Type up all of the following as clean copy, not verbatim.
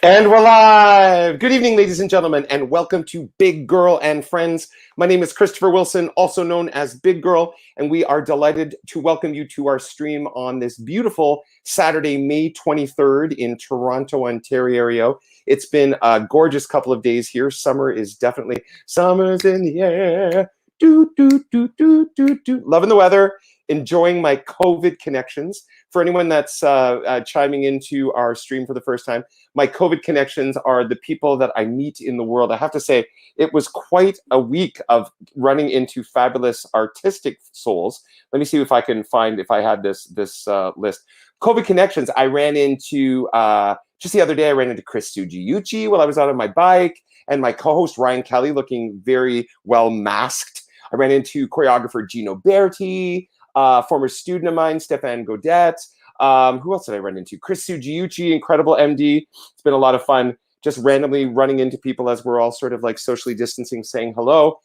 And we're live. Good evening, ladies and gentlemen, and welcome to Big Girl and Friends. My name is Christopher Wilson, also known as Big Girl, and we are delighted to welcome you to our stream on this beautiful Saturday, May 23rd in Toronto, Ontario. It's been a gorgeous couple of days here. Summer's in the air. Loving the weather, enjoying my COVID connections. For anyone that's chiming into our stream for the first time, my COVID connections are the people that I meet in the world. I have to say, it was quite a week of running into fabulous artistic souls. Let me see if I can find, if I had this list. COVID connections, I ran into, just the other day, I ran into Chris Sugiuchi while I was out on my bike, and my co-host Ryan Kelly looking very well masked. I ran into choreographer Gino Berti, former student of mine, Stefan Godet. Who else did I run into? Chris Sugiuchi, incredible MD. It's been a lot of fun just randomly running into people as we're all sort of like socially distancing, saying hello.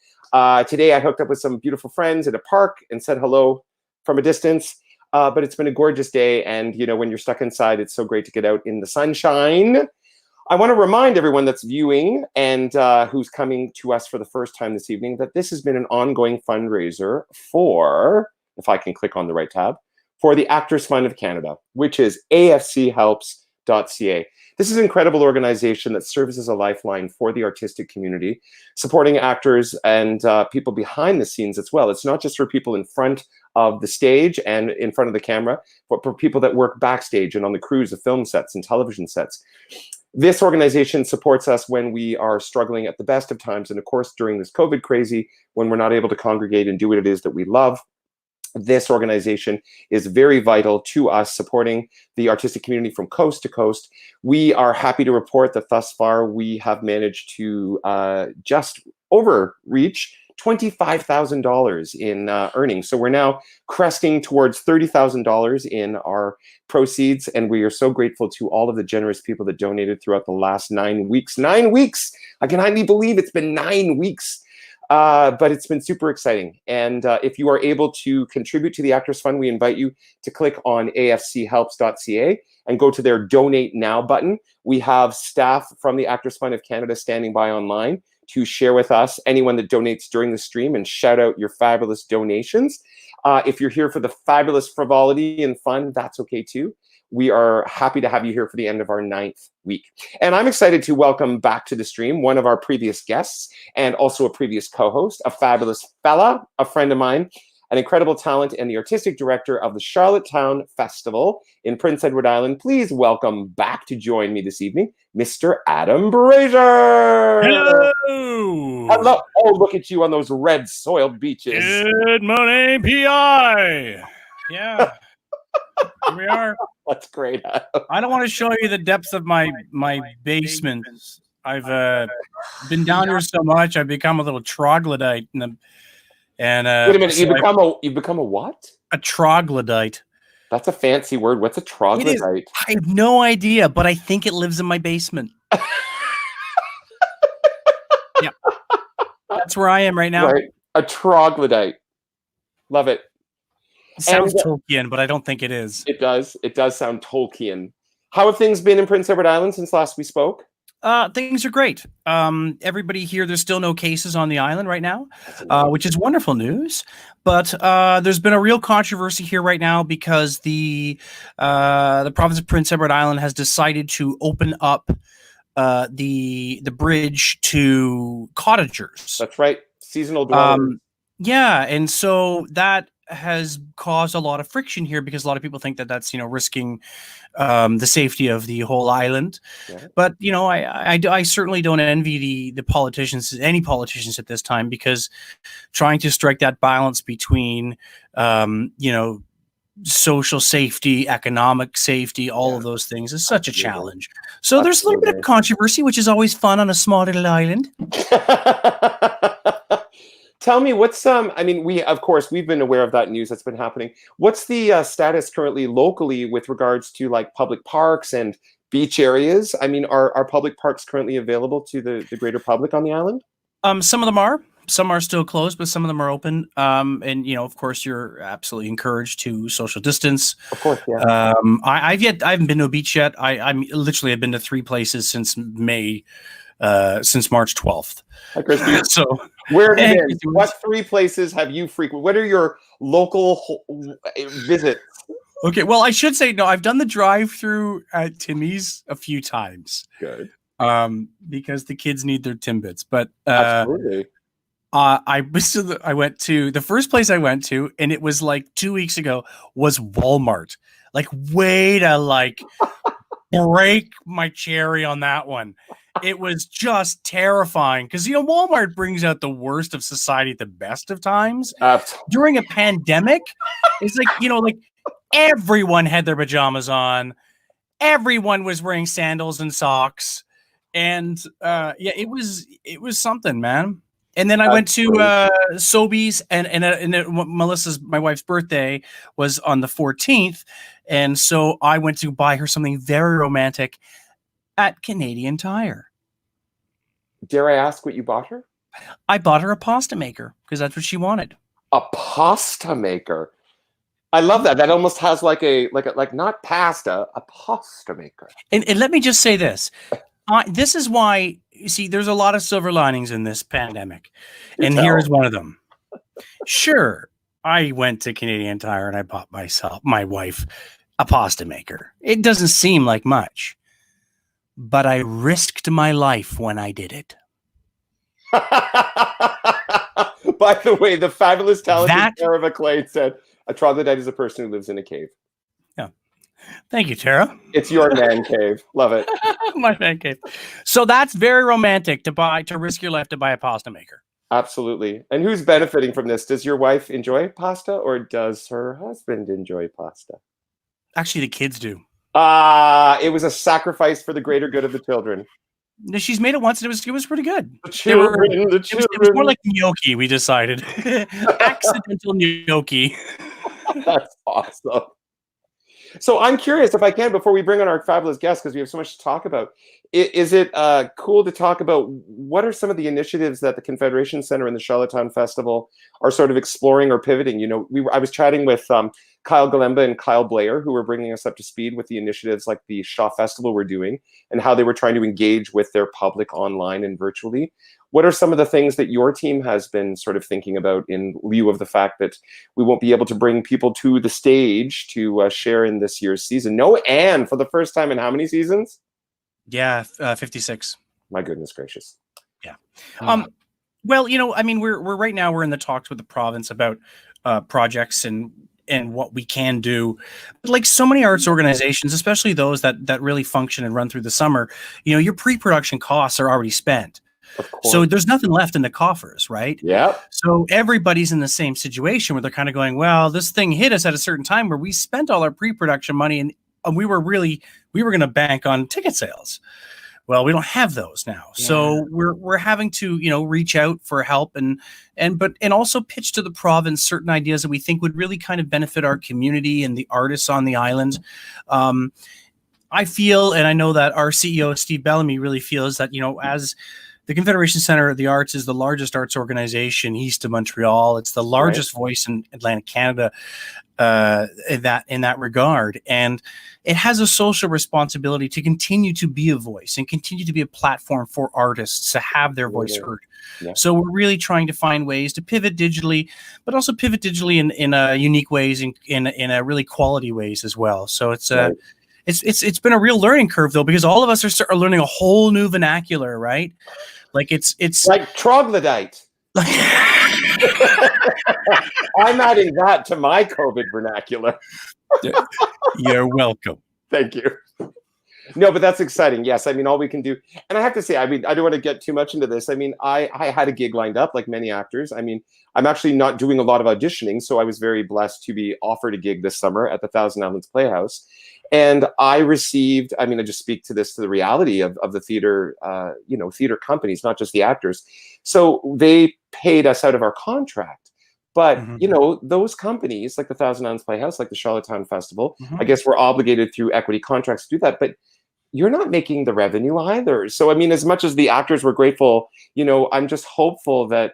Today I hooked up with some beautiful friends at a park and said hello from a distance. But it's been a gorgeous day. And, you know, when you're stuck inside, it's so great to get out in the sunshine. I want to remind everyone that's viewing and who's coming to us for the first time this evening that this has been an ongoing fundraiser for, if I can click on the right tab, for the Actors Fund of Canada, which is afchelps.ca. This is an incredible organization that serves as a lifeline for the artistic community, supporting actors and people behind the scenes as well. It's not just for people in front of the stage and in front of the camera, but for people that work backstage and on the crews of film sets and television sets. This organization supports us when we are struggling at the best of times. And of course, during this COVID crazy, when we're not able to congregate and do what it is that we love, this organization is very vital to us, supporting the artistic community from coast to coast. We are happy to report that thus far we have managed to just overreach $25,000 in earnings. So we're now cresting towards $30,000 in our proceeds, and we are so grateful to all of the generous people that donated throughout the last 9 weeks. 9 weeks! I can hardly believe it's been 9 weeks. But it's been super exciting. And if you are able to contribute to the Actors Fund, we invite you to click on afchelps.ca and go to their Donate Now button. We have staff from the Actors Fund of Canada standing by online to share with us anyone that donates during the stream and shout out your fabulous donations. If you're here for the fabulous frivolity and fun, that's okay too. We are happy to have you here for the end of our 9th week. And I'm excited to welcome back to the stream one of our previous guests and also a previous co-host, a fabulous fella, a friend of mine, an incredible talent, and the artistic director of the Charlottetown Festival in Prince Edward Island. Please welcome back to join me this evening, Mr. Adam Brazier. Hello. Hello. Oh, look at you on those red soiled beaches. Good morning, PI. Yeah. Here we are. That's great. I don't want to show you the depths of my basement. I've been down here so much, I've become a little troglodyte. And wait a minute, so you've become a what? A troglodyte. That's a fancy word. What's a troglodyte? I have no idea, but I think it lives in my basement. Yeah. That's where I am right now. Right. A troglodyte. Love it. Sounds Tolkien, but I don't think it is. It does. It does sound Tolkien. How have things been in Prince Edward Island since last we spoke? Things are great. Everybody here, there's still no cases on the island right now, which is wonderful news. But there's been a real controversy here right now because the province of Prince Edward Island has decided to open up the bridge to cottagers. That's right. Seasonal dwellers. Yeah, and so that has caused a lot of friction here because a lot of people think that that's, risking the safety of the whole island. Yeah. But, I certainly don't envy the politicians, any politicians at this time, because trying to strike that balance between, social safety, economic safety, all of those things is such a challenge. So there's a little bit of controversy, which is always fun on a small little island. Tell me what's we've been aware of that news that's been happening. What's the status currently locally with regards to like public parks and beach areas? I mean, are public parks currently available to the greater public on the island? Some of them are. some are still closed, but some of them are open. And of course, you're absolutely encouraged to social distance. Of course, yeah. I haven't been to a beach yet. I'm literally have been to 3 places since March 12th. So where have you been? What 3 places have you frequented? What are your local visits? Okay, well, I should say no. I've done the drive-through at Timmy's a few times. Good. Because the kids need their Timbits. But absolutely. I went to the first place I went to, and it was like 2 weeks ago, was Walmart. Like, way to break my cherry on that one. It was just terrifying because Walmart brings out the worst of society at the best of times. During a pandemic, it's like everyone had their pajamas on, everyone was wearing sandals and socks, and it was something, man. And then I went to Sobeys, and my wife's birthday was on the 14th, and so I went to buy her something very romantic at Canadian Tire. Dare I ask what you bought her? I bought her a pasta maker because that's what she wanted. A pasta maker. I love that. That almost has like not pasta, a pasta maker. And let me just say this. This is why, you see, there's a lot of silver linings in this pandemic. Here's one of them. Sure, I went to Canadian Tire and I bought my wife, a pasta maker. It doesn't seem like much, but I risked my life when I did it. By the way, the fabulous talented Tara McLean said, a troglodyte is a person who lives in a cave. Yeah. Thank you, Tara. It's your man cave. Love it. My man cave. So that's very romantic to risk your life to buy a pasta maker. Absolutely. And who's benefiting from this? Does your wife enjoy pasta, or does her husband enjoy pasta? Actually, the kids do. It was a sacrifice for the greater good of the children. She's made it once, and it was pretty good. The children. It was more like gnocchi, we decided. Accidental gnocchi. That's awesome. So I'm curious, if I can, before we bring on our fabulous guests, because we have so much to talk about, is it cool to talk about what are some of the initiatives that the Confederation Center and the Charlottetown Festival are sort of exploring or pivoting? I was chatting with Kyle Galemba and Kyle Blair, who were bringing us up to speed with the initiatives like the Shaw Festival were doing and how they were trying to engage with their public online and virtually. What are some of the things that your team has been sort of thinking about in lieu of the fact that we won't be able to bring people to the stage to share in this year's season? No, and for the first time in how many seasons? Yeah, 56. My goodness gracious. Yeah. Well, we're right now we're in the talks with the province about projects and what we can do. But like so many arts organizations, especially those that really function and run through the summer, your pre-production costs are already spent. So there's nothing left in the coffers, right? Yeah. So everybody's in the same situation where they're kind of going, well, this thing hit us at a certain time where we spent all our pre-production money and we were going to bank on ticket sales. Well, we don't have those now. Yeah. So we're having to, reach out for help and also pitch to the province certain ideas that we think would really kind of benefit our community and the artists on the island. I feel, and I know that our CEO, Steve Bellamy, really feels that, as the Confederation Center of the Arts is the largest arts organization east of Montreal. It's the largest voice in Atlantic Canada in that regard. And it has a social responsibility to continue to be a voice and continue to be a platform for artists to have their voice heard. Yeah. So we're really trying to find ways to pivot digitally, but also pivot digitally in unique ways, in a really quality ways as well. So it's It's been a real learning curve though, because all of us are learning a whole new vernacular, right? Like it's like troglodyte. I'm adding that to my COVID vernacular. You're welcome. Thank you. No, but that's exciting. Yes, all we can do, and I have to say, I don't want to get too much into this. I had a gig lined up, like many actors. I'm actually not doing a lot of auditioning, so I was very blessed to be offered a gig this summer at the Thousand Islands Playhouse. And I received, I just speak to the reality of the theater, theater companies, not just the actors. So they paid us out of our contract. But, those companies like the Thousand Islands Playhouse, like the Charlottetown Festival, I guess we're obligated through equity contracts to do that. But you're not making the revenue either. So, as much as the actors were grateful, I'm just hopeful that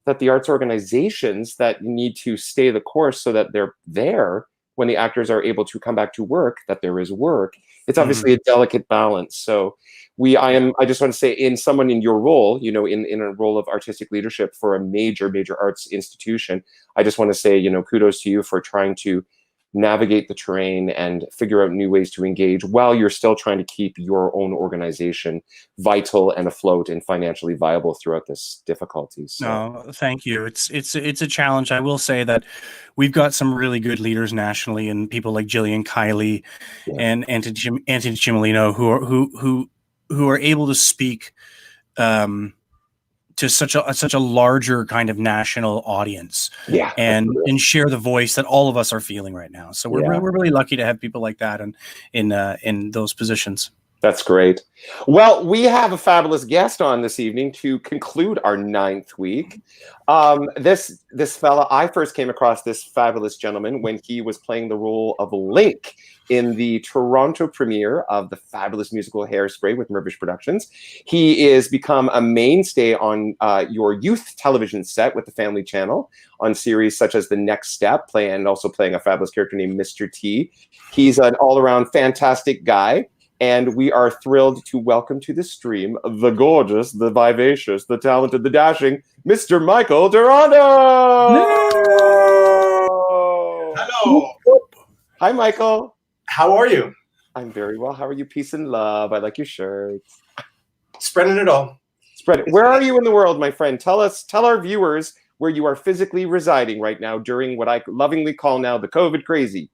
that the arts organizations that need to stay the course so that they're there when the actors are able to come back to work, that there is work. It's obviously a delicate balance. So I just want to say, in someone in your role, you know, in a role of artistic leadership for a major arts institution, I just want to say, you know, kudos to you for trying to navigate the terrain and figure out new ways to engage while you're still trying to keep your own organization vital and afloat and financially viable throughout this difficulty. So. No, thank you. It's a challenge. I will say that we've got some really good leaders nationally, and people like Jillian Kiley and Anthony Cimolino who are able to speak to such a larger kind of national audience, and share the voice that all of us are feeling right now. So we're really lucky to have people like that in those positions. That's great. Well, we have a fabulous guest on this evening to conclude our 9th week. This fella, I first came across this fabulous gentleman when he was playing the role of Link in the Toronto premiere of the fabulous musical Hairspray with Mirvish Productions. He is become a mainstay on your youth television set with the Family Channel on series such as The Next Step, and also playing a fabulous character named Mr. T. He's an all-around fantastic guy. And we are thrilled to welcome to the stream the gorgeous, the vivacious, the talented, the dashing Mr. Michael Torontow! Hello! Hi, Michael. How are you? I'm very well. How are you? Peace and love. I like your shirt. Spreading it all. Spread it. Where are you in the world, my friend? Tell our viewers where you are physically residing right now during what I lovingly call now the COVID crazy.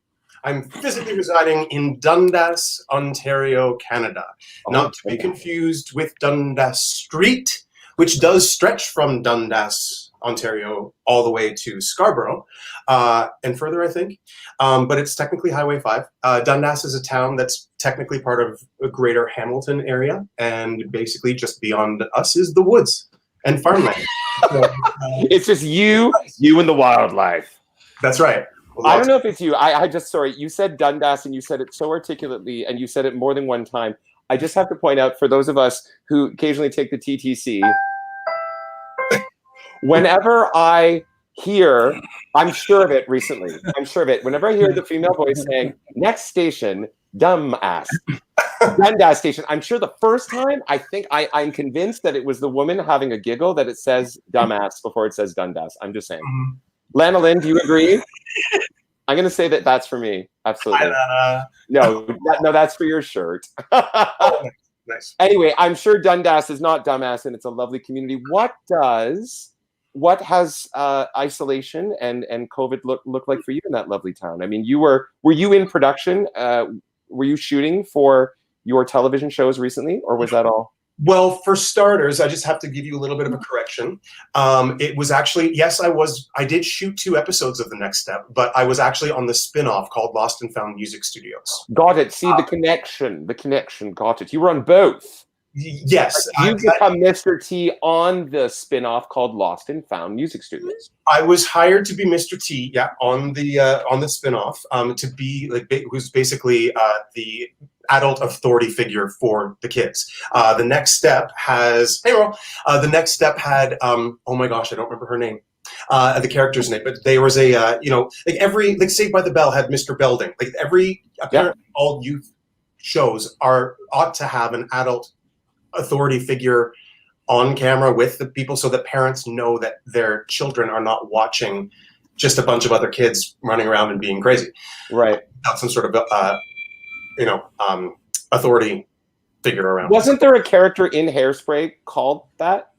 I'm physically residing in Dundas, Ontario, Canada. Not to be confused with Dundas Street, which does stretch from Dundas, Ontario, all the way to Scarborough, and further, I think. But it's technically Highway 5. Dundas is a town that's technically part of a greater Hamilton area, and basically just beyond us is the woods and farmland. So, it's just you and the wildlife. That's right. I don't know if it's you. I just, sorry, you said Dundas and you said it so articulately and you said it more than one time. I just have to point out, for those of us who occasionally take the TTC, whenever I hear, I'm sure of it recently, whenever I hear the female voice saying, next station, dumbass, Dundas station, I'm sure the first time, I'm convinced that it was the woman having a giggle that it says dumbass before it says Dundas. I'm just saying. Mm-hmm. Lana Lynn, do you agree? I'm going to say that that's for me. Absolutely. No, that's for your shirt. Oh, nice. Anyway, I'm sure Dundas is not dumbass, and it's a lovely community. What has isolation and COVID look like for you in that lovely town? I mean, were you in production? Were you shooting for your television shows recently, or was that all? Well, for starters, I just have to give you a little bit of a correction. It was actually, yes, I did shoot 2 episodes of The Next Step, but I was actually on the spin-off called Lost and Found Music Studios. Got it. See, the connection, got it. You were on both. Yes. You become Mr. T on the spin-off called Lost and Found Music Studios. I was hired to be Mr. T, on the spin-off, to be who's basically the adult authority figure for the kids. The Next Step has The Next Step had oh my gosh, I don't remember her name. The character's name, but there was a like Saved by the Bell had Mr. Belding. Like apparently all youth shows ought to have an adult authority figure on camera with the people, so that parents know that their children are not watching just a bunch of other kids running around and being crazy. Right. Without some sort of authority figure around. Wasn't there a character in Hairspray called that?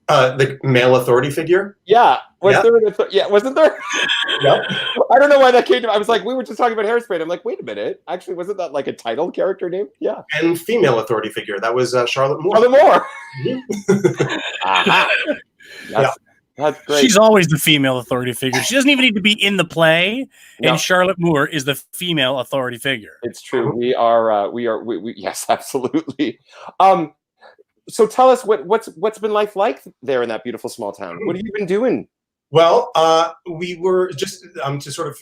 The male authority figure? Yeah. Wasn't there? Yep. I don't know why that came to me. I was like, we were just talking about Hairspray. And I'm like, wait a minute. Actually, wasn't that like a title character name? Yeah. And female authority figure. That was Charlotte Moore. Charlotte Moore. Yeah. That's great. She's always the female authority figure. She doesn't even need to be in the play. No. And Charlotte Moore is the female authority figure. It's true. We yes, absolutely. So tell us what's been life like there in that beautiful small town. What have you been doing? Well, we were just to sort of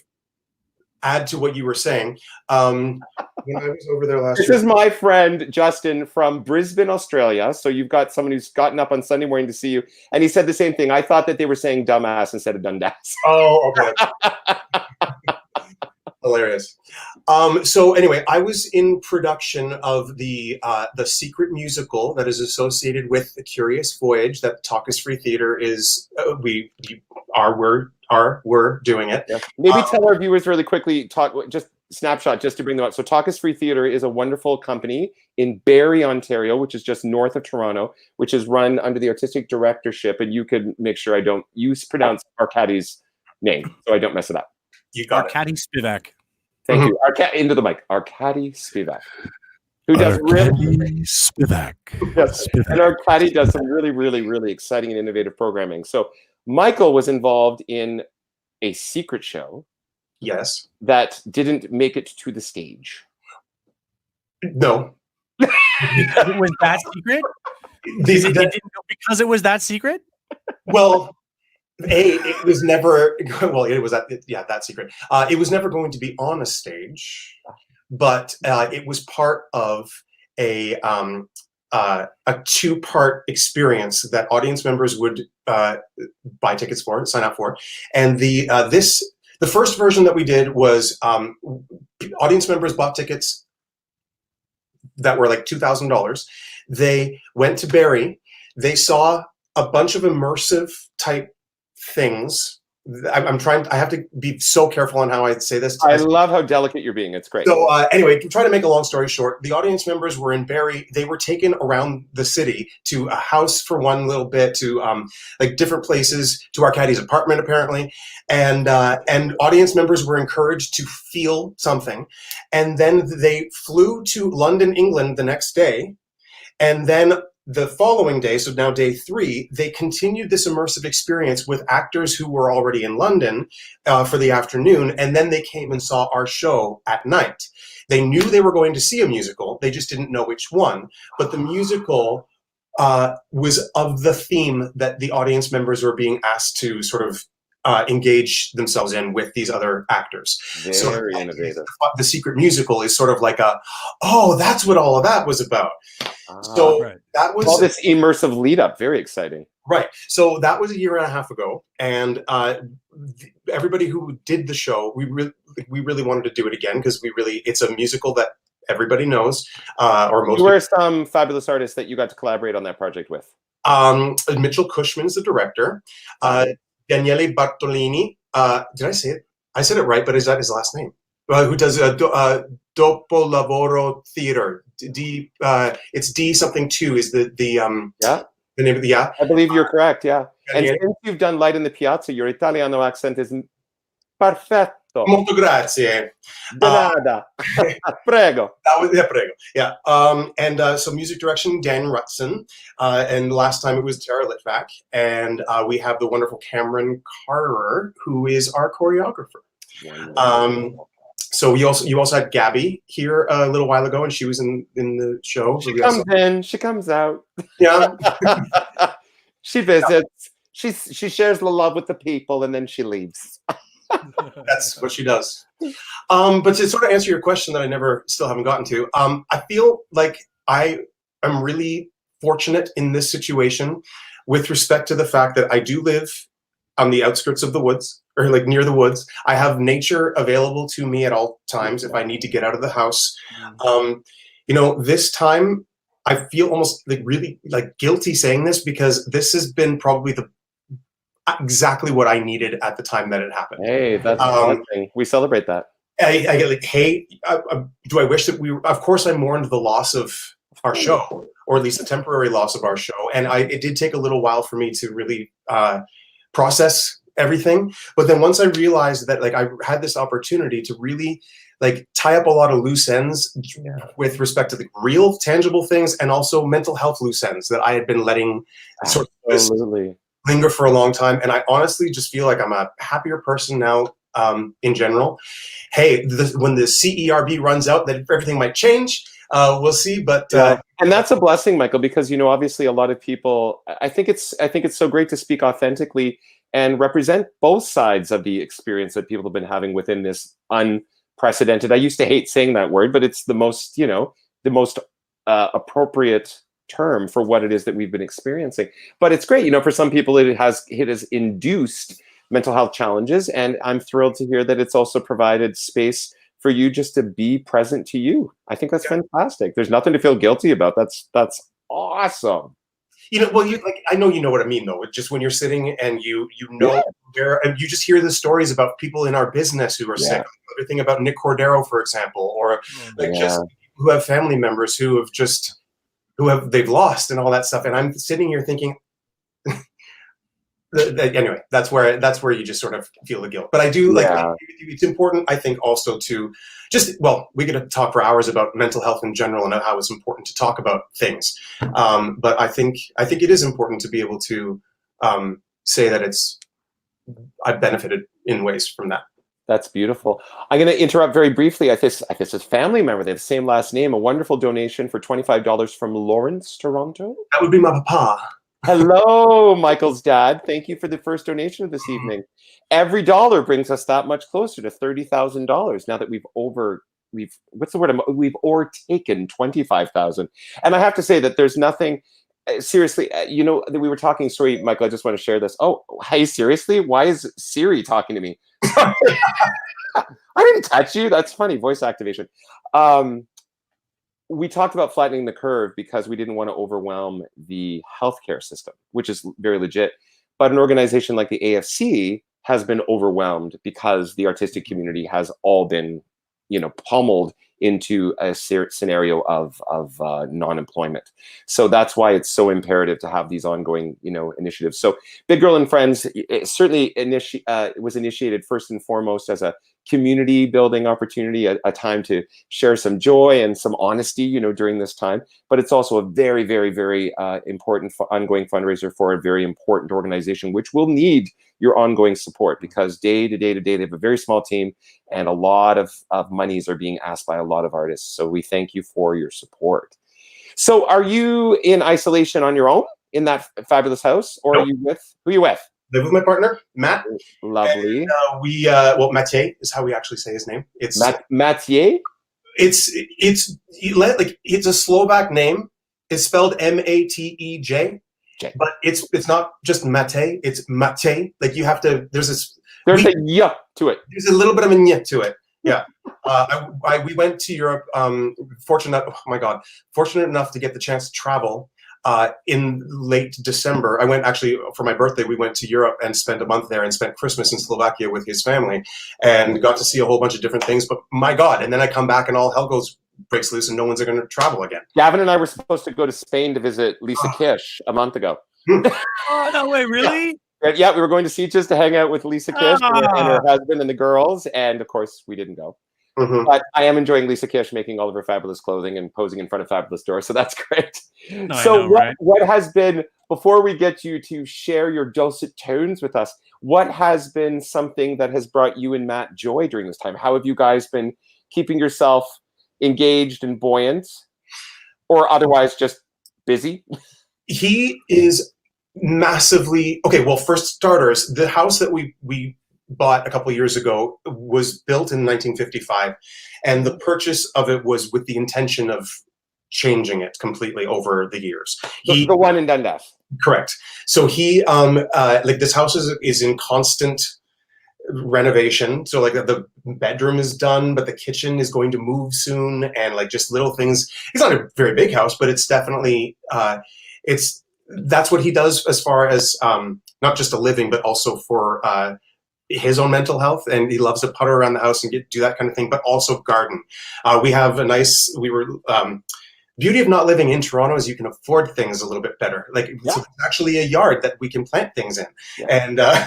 add to what you were saying. When I was over there last This year, is my friend Justin from Brisbane, Australia. So you've got someone who's gotten up on Sunday morning to see you, and he said the same thing. I thought that they were saying dumbass instead of dundas. oh, okay. Hilarious. So anyway, I was in production of the secret musical that is associated with The Curious Voyage that Talk is Free Theater is. We're doing it. Yeah. Maybe tell our viewers really quickly, just snapshot, just to bring them up. So Talk is Free Theater is a wonderful company in Barrie, Ontario, which is just north of Toronto, which is run under the artistic directorship. And you could make sure I don't pronounce Arkadi's name, so I don't mess it up. You got Arkady Spivak. Thank you. Into the mic. Arkady Spivak. Who does really Spivak. Yes. And Arkady does some really, really, really exciting and innovative programming. So Michael was involved in a secret show. Yes. That didn't make it to the stage. No. Because it was that secret? Because it was that secret? Well, it was never. Well, it was that secret. It was never going to be on a stage, but it was part of a 2-part experience that audience members would buy tickets for, sign up for, and the first version that we did was audience members bought tickets that were like $2,000. They went to Barrie. They saw a bunch of immersive type things. I have to be so careful on how I say this. I love how delicate you're being. It's great. So anyway, to try to make a long story short, the audience members were in Barrie. They were taken around the city to a house for one little bit, to like different places, to Arkady's apartment apparently, and audience members were encouraged to feel something, and then they flew to London, England the next day, and then the following day, so now day 3, they continued this immersive experience with actors who were already in London for the afternoon, and then they came and saw our show at night. They knew they were going to see a musical, they just didn't know which one, but the musical was of the theme that the audience members were being asked to sort of engage themselves in with these other actors. Very innovative. The secret musical is sort of like that's what all of that was about. That was all this immersive lead up. Very exciting. Right. So that was a year and a half ago, and everybody who did the show, we really wanted to do it again because it's a musical that everybody knows, or most. Who are some fabulous artists that you got to collaborate on that project with? Mitchell Cushman's the director. Daniele Bartolini. Did I say it? I said it right, but is that his last name? Who does Dopolavoro Theater? It's D something 2 is the name of the I believe you're correct. Yeah. And since you've done Light in the Piazza, your Italiano accent is perfetto. Molto grazie. De nada. Prego. Prego. Yeah. So music direction, Dan Rutson. And last time it was Tara Litvak. And we have the wonderful Cameron Carter, who is our choreographer. So you also had Gabby here a little while ago, and she was in the show. She comes in, she comes out. Yeah. She visits. Yeah. She shares the love with the people, and then she leaves. That's what she does. But to sort of answer your question that I still haven't gotten to, I feel like I am really fortunate in this situation with respect to the fact that I do live on the outskirts of the woods, or like near the woods. I have nature available to me at all times if I need to get out of the house. This time I feel almost like really like guilty saying this because this has been probably exactly what I needed at the time that it happened. Hey, that's amazing. We celebrate that. I get like, hey, do I wish that of course I mourned the loss of our show, or at least a temporary loss of our show. And it did take a little while for me to really process everything. But then once I realized that like I had this opportunity to really like tie up a lot of loose ends with respect to the real tangible things and also mental health loose ends that I had been letting sort of linger for a long time. And I honestly just feel like I'm a happier person now in general. Hey, when the CERB runs out, that everything might change. We'll see, but and that's a blessing, Michael, because obviously a lot of people. I think it's so great to speak authentically and represent both sides of the experience that people have been having within this unprecedented. I used to hate saying that word, but it's the most, the most appropriate term for what it is that we've been experiencing. But it's great, for some people it has induced mental health challenges, and I'm thrilled to hear that it's also provided space for you just to be present to you. I think that's fantastic. There's nothing to feel guilty about. That's awesome. I know you know what I mean, though. It's just when you're sitting and and you just hear the stories about people in our business who are sick. Everything about Nick Cordero, for example, or just who have family members they've lost and all that stuff. And I'm sitting here thinking, anyway, that's where you just sort of feel the guilt. But I do it's important, I think, also to we could talk for hours about mental health in general and how it's important to talk about things. But I think it is important to be able to say that I've benefited in ways from that. That's beautiful. I'm going to interrupt very briefly. I guess it's a family member. They have the same last name. A wonderful donation for $25 from Lawrence, Toronto. That would be my papa. Hello, Michael's dad. Thank you for the first donation of this evening. Every dollar brings us that much closer to $30,000 now that we've overtaken 25,000. And I have to say that there's nothing, seriously, that we were talking, sorry, Michael, I just want to share this. Oh, hey, seriously? Why is Siri talking to me? I didn't touch you. That's funny. Voice activation. We talked about flattening the curve because we didn't want to overwhelm the healthcare system, which is very legit. But an organization like the AFC has been overwhelmed because the artistic community has all been, pummeled into a scenario of non-employment. So that's why it's so imperative to have these ongoing, initiatives. So Big Girl and Friends certainly was initiated first and foremost as a community building opportunity, a time to share some joy and some honesty, during this time. But it's also a very, very, very important ongoing fundraiser for a very important organization, which will need your ongoing support because day to day, they have a very small team and a lot of monies are being asked by a lot of artists. So we thank you for your support. So are you in isolation on your own in that fabulous house, or are you who are you with? Live with my partner, Matt. Lovely. And, Mathieu is how we actually say his name. It's Mathieu. It's a Slovak name. It's spelled Matej, but it's not just Mate. It's Matej. Like you have to. There's a y to it. There's a little bit of a y to it. Yeah. We went to Europe. Fortunate enough to get the chance to travel. In late December, I went actually for my birthday. We went to Europe and spent a month there and spent Christmas in Slovakia with his family and got to see a whole bunch of different things. But my God, and then I come back and all hell breaks loose and no one's going to travel again. Gavin and I were supposed to go to Spain to visit Lisa Kish a month ago. Oh, no way, really? Yeah, we were going to Sitges to hang out with Lisa Kish and her husband and the girls. And of course, we didn't go. Mm-hmm. But I am enjoying Lisa Kish making all of her fabulous clothing and posing in front of fabulous doors, so that's great. What has been, before we get you to share your dulcet tones with us, what has been something that has brought you and Matt joy during this time? How have you guys been keeping yourself engaged and buoyant, or otherwise just busy? He is massively okay. Well, for starters, the house that we bought a couple of years ago was built in 1955, and the purchase of it was with the intention of changing it completely over the years. The one in Dundas. Correct. So he this house is in constant renovation. So like the bedroom is done, but the kitchen is going to move soon, and like just little things. It's not a very big house, but it's definitely that's what he does as far as not just a living, but also for his own mental health, and he loves to putter around the house and do that kind of thing, but also garden. We have beauty of not living in Toronto is you can afford things a little bit better. So it's actually a yard that we can plant things in. Yeah.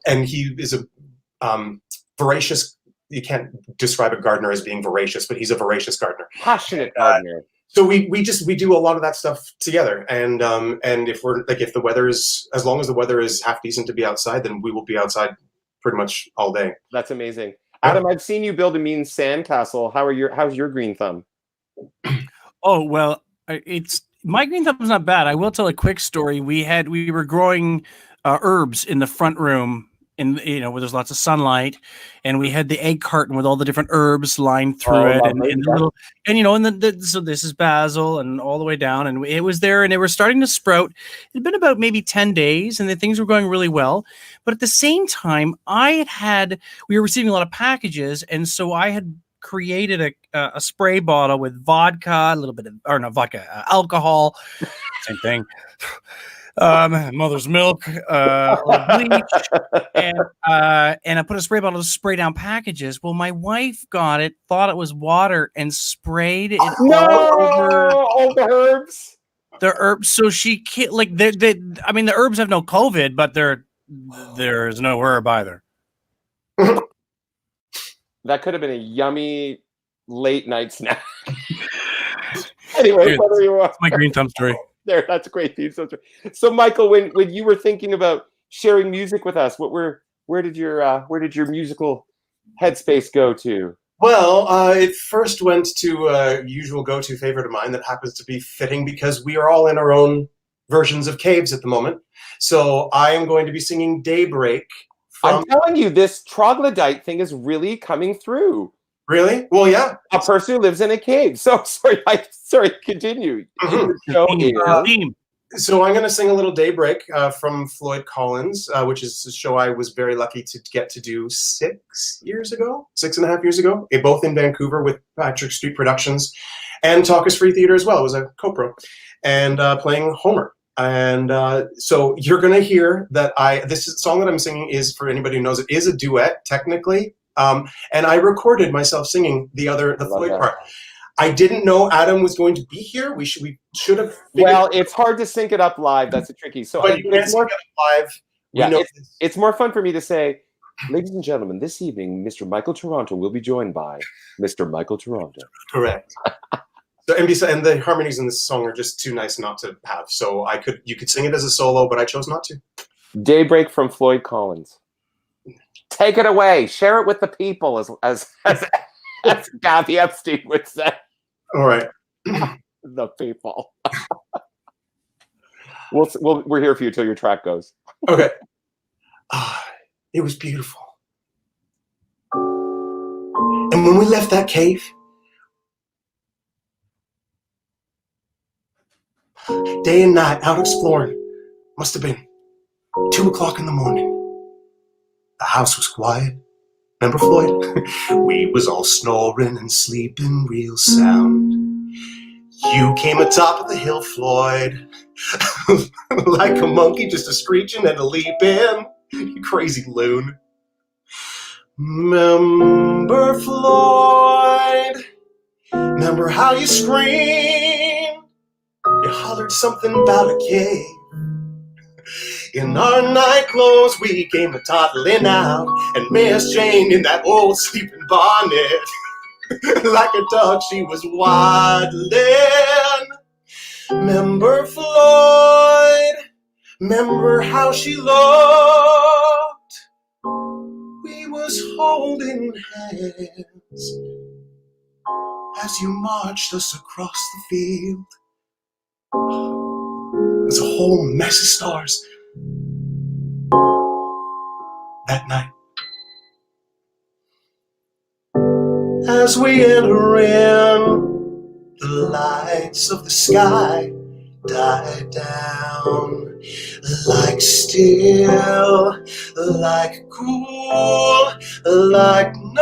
And he is a voracious, you can't describe a gardener as being voracious, but he's a voracious gardener. Passionate gardener. So we do a lot of that stuff together, and if the weather is, as long as the weather is half decent to be outside, then we will be outside pretty much all day. That's amazing. Adam, I've seen you build a mean sandcastle. How's your green thumb? Oh, well, my green thumb is not bad. I will tell a quick story. We were growing herbs in the front room and where there's lots of sunlight, and we had the egg carton with all the different herbs lined through it, and the little, and so this is basil, and all the way down, and it was there, and they were starting to sprout. It had been about maybe 10 days, and the things were going really well. But at the same time, we were receiving a lot of packages, and so I had created a spray bottle with vodka, a little bit of, or no, vodka, alcohol, same thing. Mother's milk, a little bleach, and I put a spray bottle to spray down packages. Well, my wife got it, thought it was water, and sprayed it all over all the herbs. The herbs. So she can't, like, I mean, the herbs have no COVID, but there's no herb either. That could have been a yummy late night snack. Anyway, whether you want my green thumb story. There, that's a great theme. So, Michael, when you were thinking about sharing music with us, where did your musical headspace go to? Well, it first went to a usual go-to favorite of mine that happens to be fitting because we are all in our own versions of caves at the moment. So I am going to be singing Daybreak. I'm telling you, this troglodyte thing is really coming through. Really? Well, yeah. A person who lives in a cave. So, sorry, continue. Mm-hmm. So I'm going to sing a little Daybreak from Floyd Collins, which is a show I was very lucky to get to do 6.5 years ago, both in Vancouver with Patrick Street Productions and Talk is Free Theater as well. It was a co-pro, and playing Homer. And so you're going to hear that this song that I'm singing is, for anybody who knows it, is a duet technically. And I recorded myself singing the Floyd part. I didn't know Adam was going to be here. We should have. Well, it's hard to sync it up live. That's a tricky. So, but you can sync it up live. Yeah, it's more fun for me to say, ladies and gentlemen, this evening, Mr. Michael Toronto will be joined by Mr. Michael Toronto. Correct. So and the harmonies in this song are just too nice not to have. So you could sing it as a solo, but I chose not to. Daybreak from Floyd Collins. Take it away. Share it with the people, as Kathy Epstein would say. All right. The people. We're here for you till your track goes. Okay. It was beautiful. And when we left that cave, day and night out exploring, must have been 2 o'clock in the morning. The house was quiet. Remember, Floyd? We was all snoring and sleeping real sound. You came atop of the hill, Floyd, like a monkey, just a screeching and a leaping. You crazy loon. Remember, Floyd? Remember how you screamed? You hollered something about a cave. In our night clothes, we came a-toddling out, and Miss Jane in that old sleeping bonnet, like a dog, she was waddling. Remember Floyd? Remember how she looked? We was holding hands as you marched us across the field. There's a whole mess of stars that night. As we enter in, the lights of the sky die down, like still, like cool, like nightfall.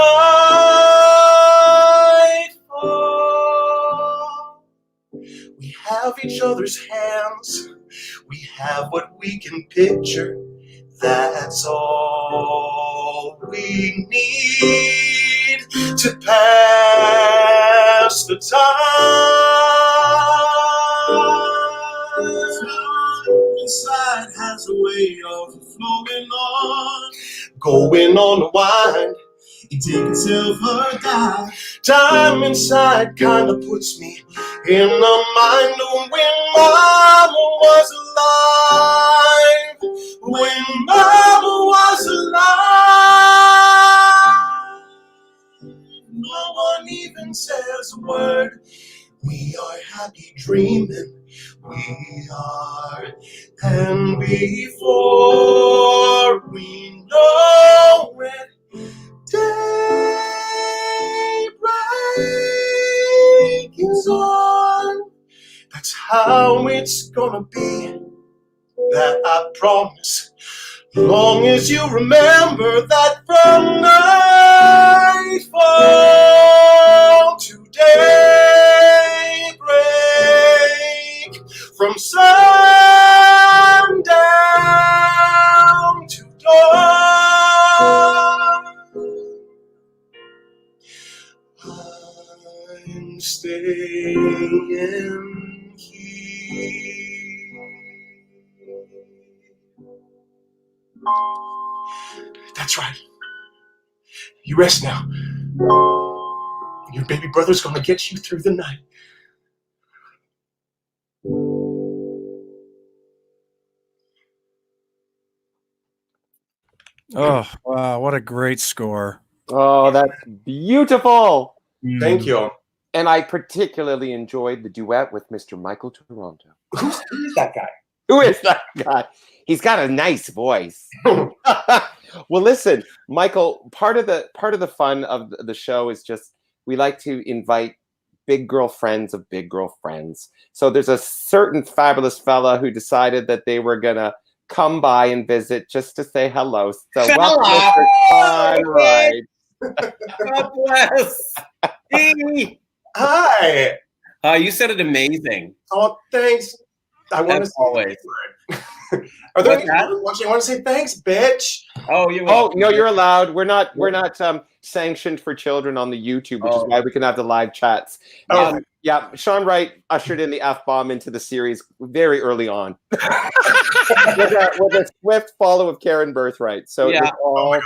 We have each other's hands, we have what we can picture. That's all we need to pass the time. Inside has a way of flowing on, going on a wind. You take itself or die. Time inside kind of puts me in the mind of when Mama was alive. When Mama was alive, no one even says a word. We are happy dreaming, we are, and before we know That's how it's gonna be, that I promise. Long as you remember that from nightfall to daybreak, from sundown to dawn, I'm staying here. That's right. You rest now. Your baby brother's gonna get you through the night. Oh, wow, what a great score. Oh, that's beautiful. Thank you. And I particularly enjoyed the duet with Mr. Michael Toronto. Who's that guy? Who is that guy? He's got a nice voice. Well, listen, Michael, part of the fun of the show is just we like to invite big girl friends of big girl friends. So there's a certain fabulous fella who decided that they were gonna come by and visit just to say hello. So welcome, Mr. Sean Wright. God bless. Hey. Hi. You said it amazing. Oh, thanks. I want to As always. Are there What's any that? people watching? I want to say thanks, bitch. Oh, you. Oh no, you're allowed. We're not sanctioned for children on the YouTube, which is why we can have the live chats. Oh. Yeah, Sean Wright ushered in the F-bomb into the series very early on with a swift follow of Karen Birthright. So Yeah. it's all,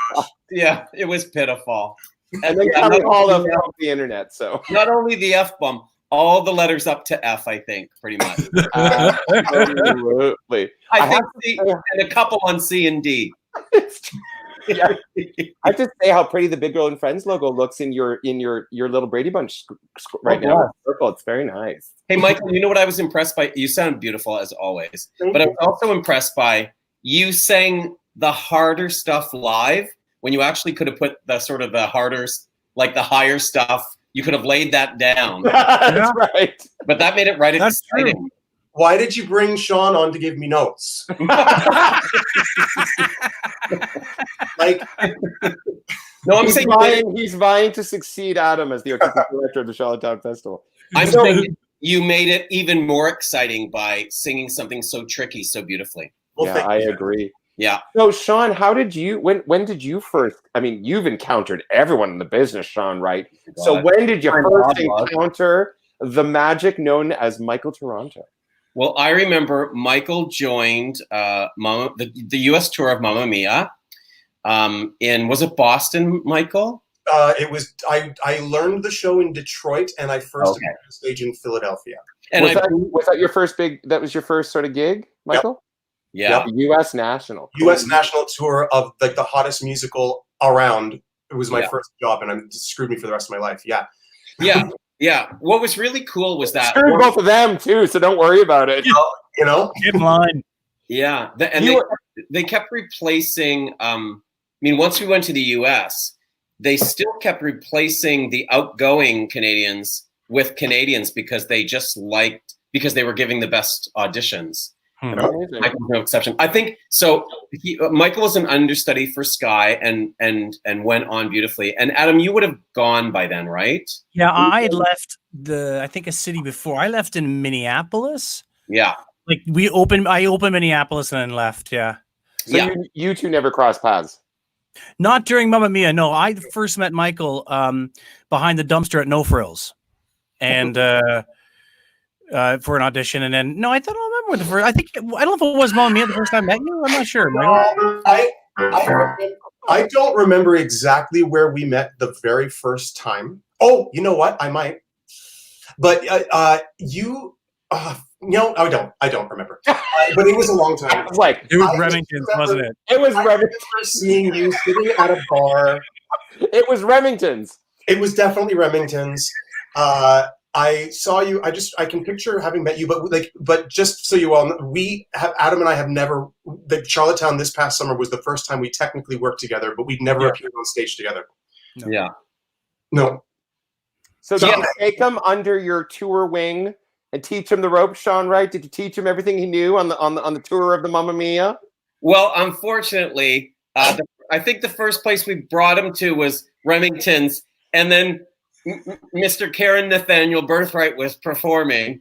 Yeah, it was pitiful. and then Yeah, coming not all only of the internet. So Not only the F bomb, all the letters up to F, I think, pretty much. absolutely. I think have to C, say- and a couple on C and D. Yeah. I have to say how pretty the Big Girl and Friends logo looks in your little Brady Bunch right now. Circle. It's very nice. Hey, Michael, you know what I was impressed by? You sound beautiful as always. Thank But I you. was also impressed by you sang the harder stuff live when you actually could have put the sort of the harder, like the higher stuff. You could have laid that down. That's right. But that made it right That's exciting. Why did you bring Sean on to give me notes? Like, No, I'm saying he's vying to succeed Adam as the artistic director of the Charlottetown Festival. I'm So- saying you made it even more exciting by singing something so tricky so beautifully. well, Yeah, thank I you. agree. Yeah. So, Sean, how did you when did you first? I mean, you've encountered everyone in the business, Sean, right? So, God. when did you My first mom was. encounter the magic known as Michael Toronto? Well, I remember Michael joined the U.S. tour of Mamma Mia in, was it Boston, Michael? It was I learned the show in Detroit, and I first Okay. appeared on stage in Philadelphia. And Was that your first big? That was your first sort of gig, Michael? yeah. The U.S. National. U.S. national tour of like the hottest musical around. It was my Yeah. first job, and it screwed me for the rest of my life. Yeah. Yeah. Yeah. What was really cool was that. Screwed both of them too, so don't worry about it. You know. In line. Yeah. They kept replacing, I mean, once we went to the US, they still kept replacing the outgoing Canadians with Canadians because they just liked, because they were giving the best auditions. Amazing. Michael's no exception. I think so. Michael was an understudy for Sky and went on beautifully. And Adam, you would have gone by then, right? Yeah, I had left I think a city before. I left in Minneapolis. Yeah. Like I opened Minneapolis and then left. Yeah. So Yeah. you two never crossed paths. Not during Mamma Mia. No, I first met Michael behind the dumpster at No Frills, and for an audition. And then no, I don't remember the first. I don't know if it was Mamma Mia the first time I met you. I'm not sure. Michael. I don't remember exactly where we met the very first time. Oh, you know what? I might. But you. No, I don't remember. But it was a long time. Like It was I just Remington's, remember- wasn't it? it was I remember seeing you sitting at a bar. It was Remington's. It was definitely Remington's. I saw you. I can picture having met you, but just so you all know, Adam and I have never. The Charlottetown this past summer was the first time we technically worked together, but we'd never appeared on stage together. No. Yeah. No. So did you take him under your tour wing and teach him the ropes, Sean Wright? Did you teach him everything he knew on the tour of the Mamma Mia? Well, unfortunately, I think the first place we brought him to was Remington's, and then Mr. Karen Nathaniel Birthright was performing.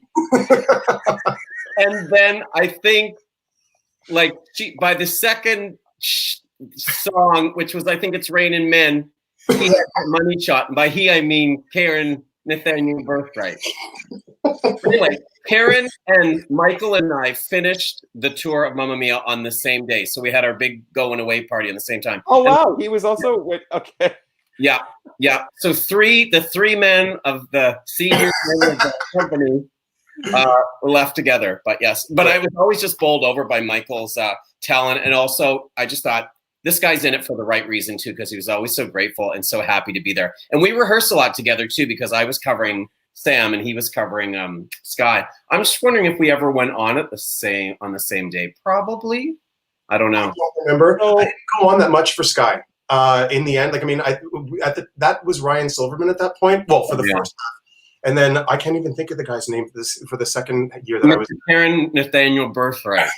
And then I think, like, by the second song, which was, I think it's Raining Men, he had money shot. And by he, I mean Karen Nathaniel Birthright. Anyway, Karen and Michael and I finished the tour of Mamma Mia on the same day. So we had our big going away party at the same time. Oh, wow. He was also okay. Yeah. So the three men of the senior of the company left together. But yes, but I was always just bowled over by Michael's talent. And also, I just thought, this guy's in it for the right reason, too, because he was always so grateful and so happy to be there. And we rehearsed a lot together, too, because I was covering Sam and he was covering Sky. I'm just wondering if we ever went on the same day. Probably. I don't know. I don't remember. I didn't go on that much for Sky. In the end, that was Ryan Silverman at that point. Well, for the first half. And then I can't even think of the guy's name for the second year that I was. Karen Nathaniel Birthright.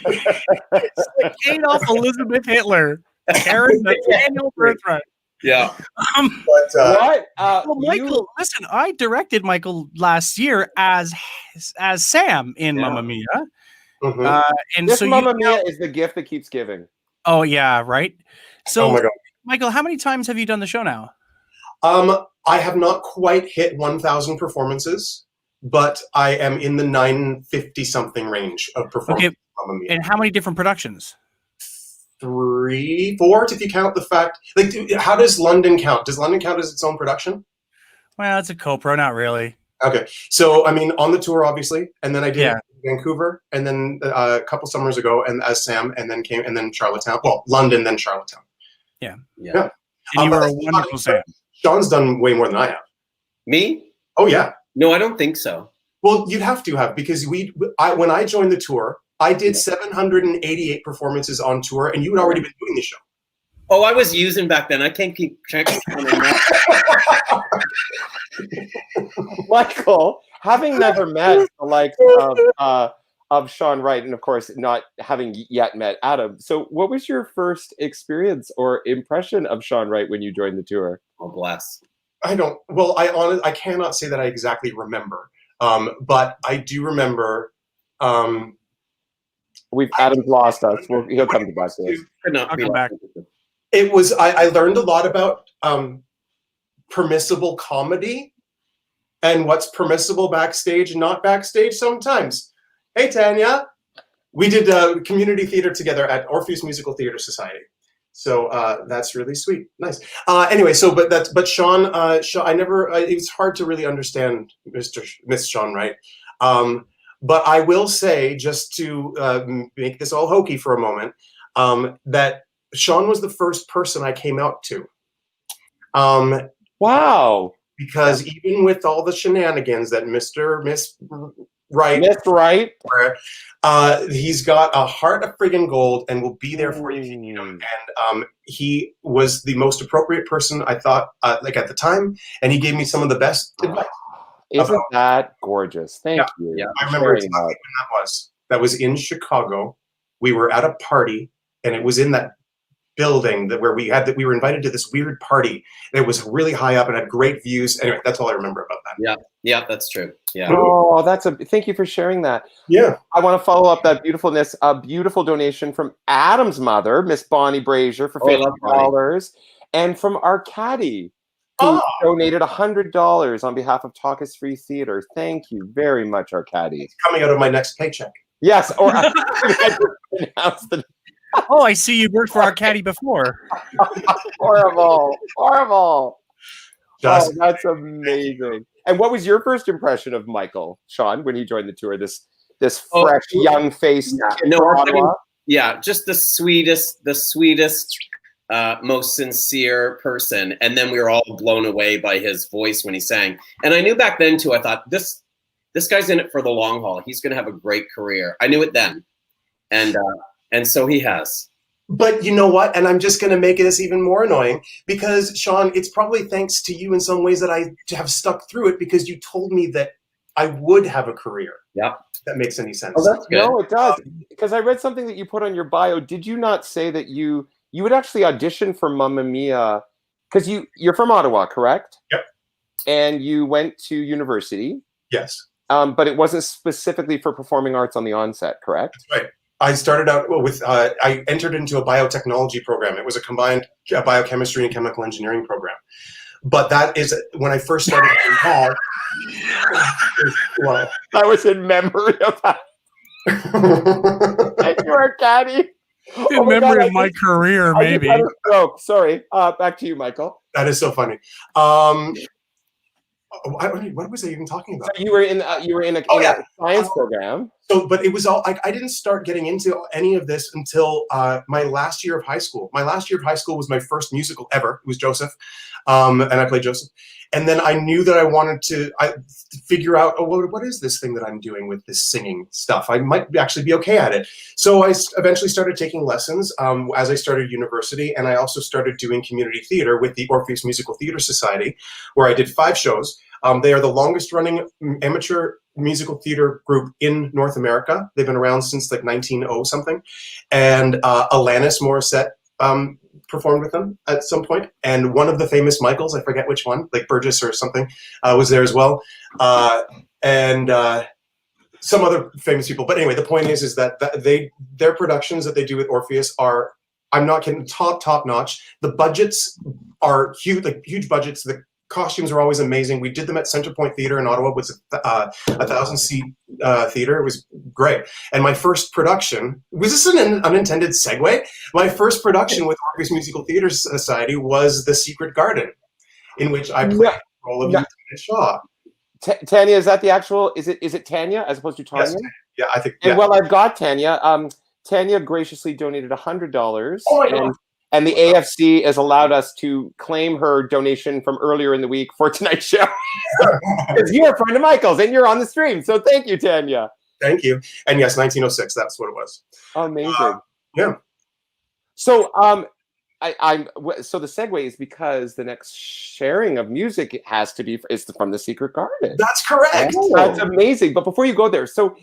It's like Adolf Elizabeth Hitler. Karen Nathaniel Birthright. Yeah. What? Well, Michael, listen, I directed Michael last year as Sam in Mamma Mia. Mm-hmm. And this so Mamma Mia is the gift that keeps giving. Oh, yeah, right? So, oh my God. Michael, how many times have you done the show now? I have not quite hit 1,000 performances, but I am in the 950-something range of performances. Okay. And how many different productions? 3, 4, if you count the fact. Like, how does London count? Does London count as its own production? Well, it's a co-pro, not really. Okay. So, I mean, on the tour, obviously, and then I did Vancouver, and then a couple summers ago, and as Sam, and then Charlottetown. Well, London, then Charlottetown. Yeah. And you were a wonderful Sam. Sean's done way more than I have. Me? Oh, yeah. No, I don't think so. Well, you'd have to have, because when I joined the tour, I did 788 performances on tour, and you had already been doing the show. Oh, I was using back then. I can't keep track of that. Michael, having never met the likes of Sean Wright, and of course not having yet met Adam. So what was your first experience or impression of Sean Wright when you joined the tour? Oh, bless. I cannot say that I exactly remember. But I do remember. Adam's lost us. He'll come back to us. I'll come back. It was. I learned a lot about permissible comedy and what's permissible backstage and not backstage sometimes. Hey, Tanya. We did community theater together at Orpheus Musical Theater Society. So that's really sweet. Nice. Anyway, but Sean, I never, it was hard to really understand Miss Sean Wright. But I will say, just to make this all hokey for a moment, that Sean was the first person I came out to. Wow. Because even with all the shenanigans that Miss Wright, he's got a heart of friggin' gold and will be there for you if you need him. And he was the most appropriate person, I thought, at the time, and he gave me some of the best advice. Isn't that gorgeous? Thank you. Yeah, I remember exactly when that was. That was in Chicago. We were at a party, and it was in that building where we were invited to this weird party. It was really high up and had great views. Anyway, that's all I remember about that. Yeah, that's true. Yeah. Oh, thank you for sharing that. Yeah. I want to follow up that beautifulness, a beautiful donation from Adam's mother, Miss Bonnie Brazier, for $50, and from our caddy, who donated $100 on behalf of Talk Is Free Theater. Thank you very much, our caddy. It's coming out of my next paycheck. Yes, or oh, I see you worked for our caddy before. Horrible. Oh, Just that's amazing. And what was your first impression of Michael, Sean, when he joined the tour? This fresh, young face. Just the sweetest, most sincere person. And then we were all blown away by his voice when he sang. And I knew back then too, I thought this guy's in it for the long haul. He's going to have a great career. I knew it then. And so he has. But you know what? And I'm just going to make this even more annoying because, Sean, it's probably thanks to you in some ways that I have stuck through it, because you told me that I would have a career. Yeah. That makes any sense. Oh, that's good. No, it does. Because I read something that you put on your bio. Did you not say that you would actually audition for Mamma Mia? Because you're from Ottawa, correct? Yep. And you went to university. Yes. But it wasn't specifically for performing arts on the onset, correct? That's right. I started out with, I entered into a biotechnology program. It was a combined biochemistry and chemical engineering program. But that is when I first started involved. Well, I was in memory of that. You are caddy. In memory of my career, maybe. I just had a stroke. Sorry. Back to you, Michael. That is so funny. What was I even talking about? So you were in a science program. So, but it was all I didn't start getting into any of this until my last year of high school. My last year of high school was my first musical ever. It was Joseph, and I played Joseph. And then I knew that I wanted to figure out, what is this thing that I'm doing with this singing stuff? I might actually be okay at it. So I eventually started taking lessons as I started university, and I also started doing community theater with the Orpheus Musical Theater Society, where I did 5 shows. They are the longest running amateur musical theater group in North America. They've been around since like 1900 something. And Alanis Morissette performed with them at some point. And one of the famous Michaels, I forget which one, like Burgess or something, was there as well. And some other famous people. But anyway, the point is that their productions that they do with Orpheus are, I'm not kidding, top notch. The budgets are huge, like huge budgets. The costumes are always amazing. We did them at Centrepoint Theatre in Ottawa. It was a 1,000-seat theater. It was great. And my first production, was this an unintended segue? My first production with Orpheus Musical Theatre Society was The Secret Garden, in which I played the role of Lieutenant Shaw. Tanya, is that the actual, is it Tanya as opposed to Tanya? Yes. Yeah, I think. And yeah. well, I've got Tanya. Tanya graciously donated $100. Oh my God. And the AFC has allowed us to claim her donation from earlier in the week for tonight's show. Because you're a friend of Michael's and you're on the stream. So thank you, Tanya. Thank you. And yes, 1906, that's what it was. Amazing. Yeah. So so the segue is because the next sharing of music has to be is from The Secret Garden. That's correct. Oh, that's amazing. But before you go there, so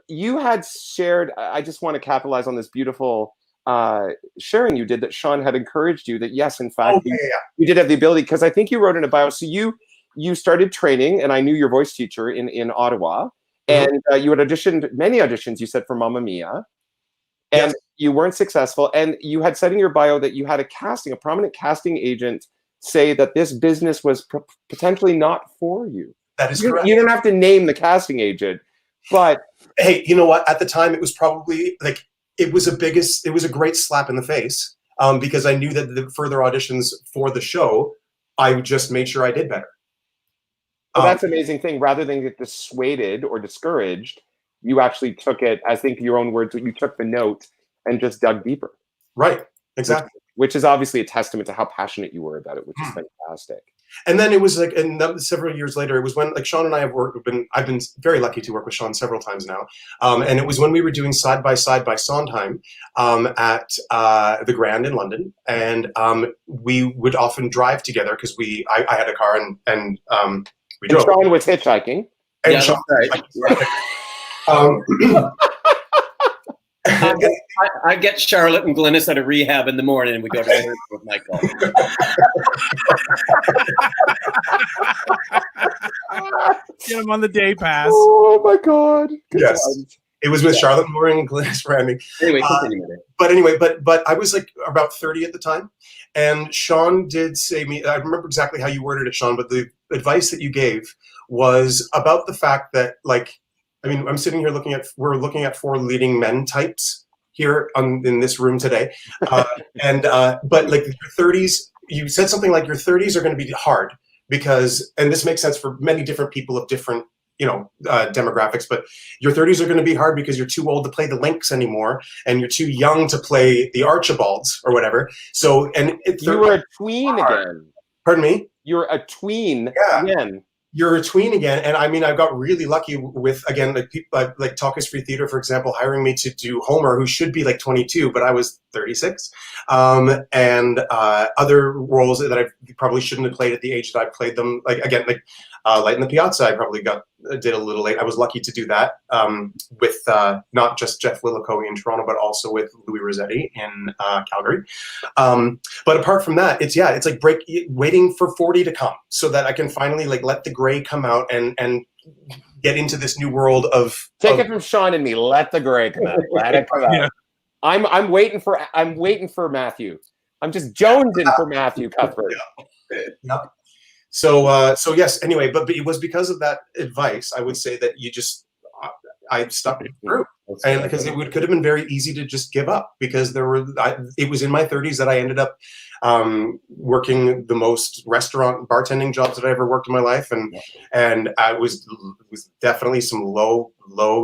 you had shared, I just want to capitalize on this beautiful sharing you did that Sean had encouraged you that yes, in fact, you did have the ability, because I think you wrote in a bio. So you started training, and I knew your voice teacher in Ottawa, and you had auditioned many auditions. You said for Mamma Mia, and you weren't successful. And you had said in your bio that you had a prominent casting agent say that this business was potentially not for you. That is correct. You don't have to name the casting agent, but hey, you know what? At the time, it was probably like. It was a great slap in the face because I knew that the further auditions for the show, I just made sure I did better. Well, that's an amazing thing. Rather than get dissuaded or discouraged, you actually took it, I think your own words, you took the note and just dug deeper. Right, exactly. Which is obviously a testament to how passionate you were about it, which is fantastic. And then it was like, and several years later, it was when like Sean and I I've been very lucky to work with Sean several times now. And it was when we were doing Side by Sondheim at the Grand in London. And we would often drive together because I had a car and we drove. And Sean was hitchhiking. And Sean, right. I get Charlotte and Glynis out of rehab in the morning, and we go to work with Michael. Get him on the day pass. Oh my God! Yes, it was with Charlotte Moore and Glynis Randy. Anyway, continue with it. But I was like about 30 at the time, and Sean did say me. I remember exactly how you worded it, Sean. But the advice that you gave was about the fact that like. I mean, I'm sitting here we're looking at 4 leading men types here in this room today. But like your 30s, you said something like your 30s are going to be hard because, and this makes sense for many different people of different, demographics, but your 30s are going to be hard because you're too old to play the Lynx anymore. And you're too young to play the Archibalds or whatever. So, and you were a tween again. Pardon me? You're a tween again. You're a tween again, and I mean, I got really lucky with again, like people like Talk Is Free Theater, for example, hiring me to do Homer, who should be like 22, but I was 36, and other roles that I probably shouldn't have played at the age that I played them. Like again, like Light in the Piazza, I probably did a little late. I was lucky to do that with not just Jeff Lillicoe in Toronto, but also with Louis Rossetti in Calgary. But apart from that, it's like waiting for 40 to come so that I can finally like let the gray come out and get into this new world of it from Sean and me. Let the gray come out. Let it come out. Yeah. I'm waiting for Matthew. I'm just jonesing for Matthew Cuthbert. Yeah. So yes. Anyway, but it was because of that advice, I would say, that I stuck through, and because it could have been very easy to just give up, because it was in my 30s that I ended up working the most restaurant bartending jobs that I ever worked in my life, and I was definitely some low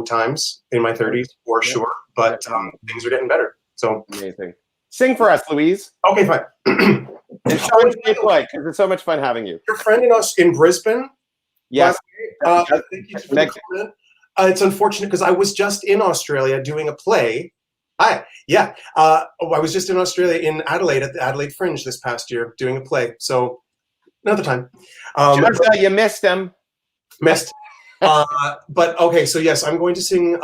times in my 30s for sure, but things are getting better. So amazing. Sing for us, Louise. Okay, fine. And Sean, because it's so much fun having you. Your friend in Brisbane. Yes. Thank you for the comment. It's unfortunate because I was just in Australia doing a play. I was just in Australia in Adelaide at the Adelaide Fringe this past year doing a play. So another time. You missed him. Missed. But okay, so yes, I'm going to sing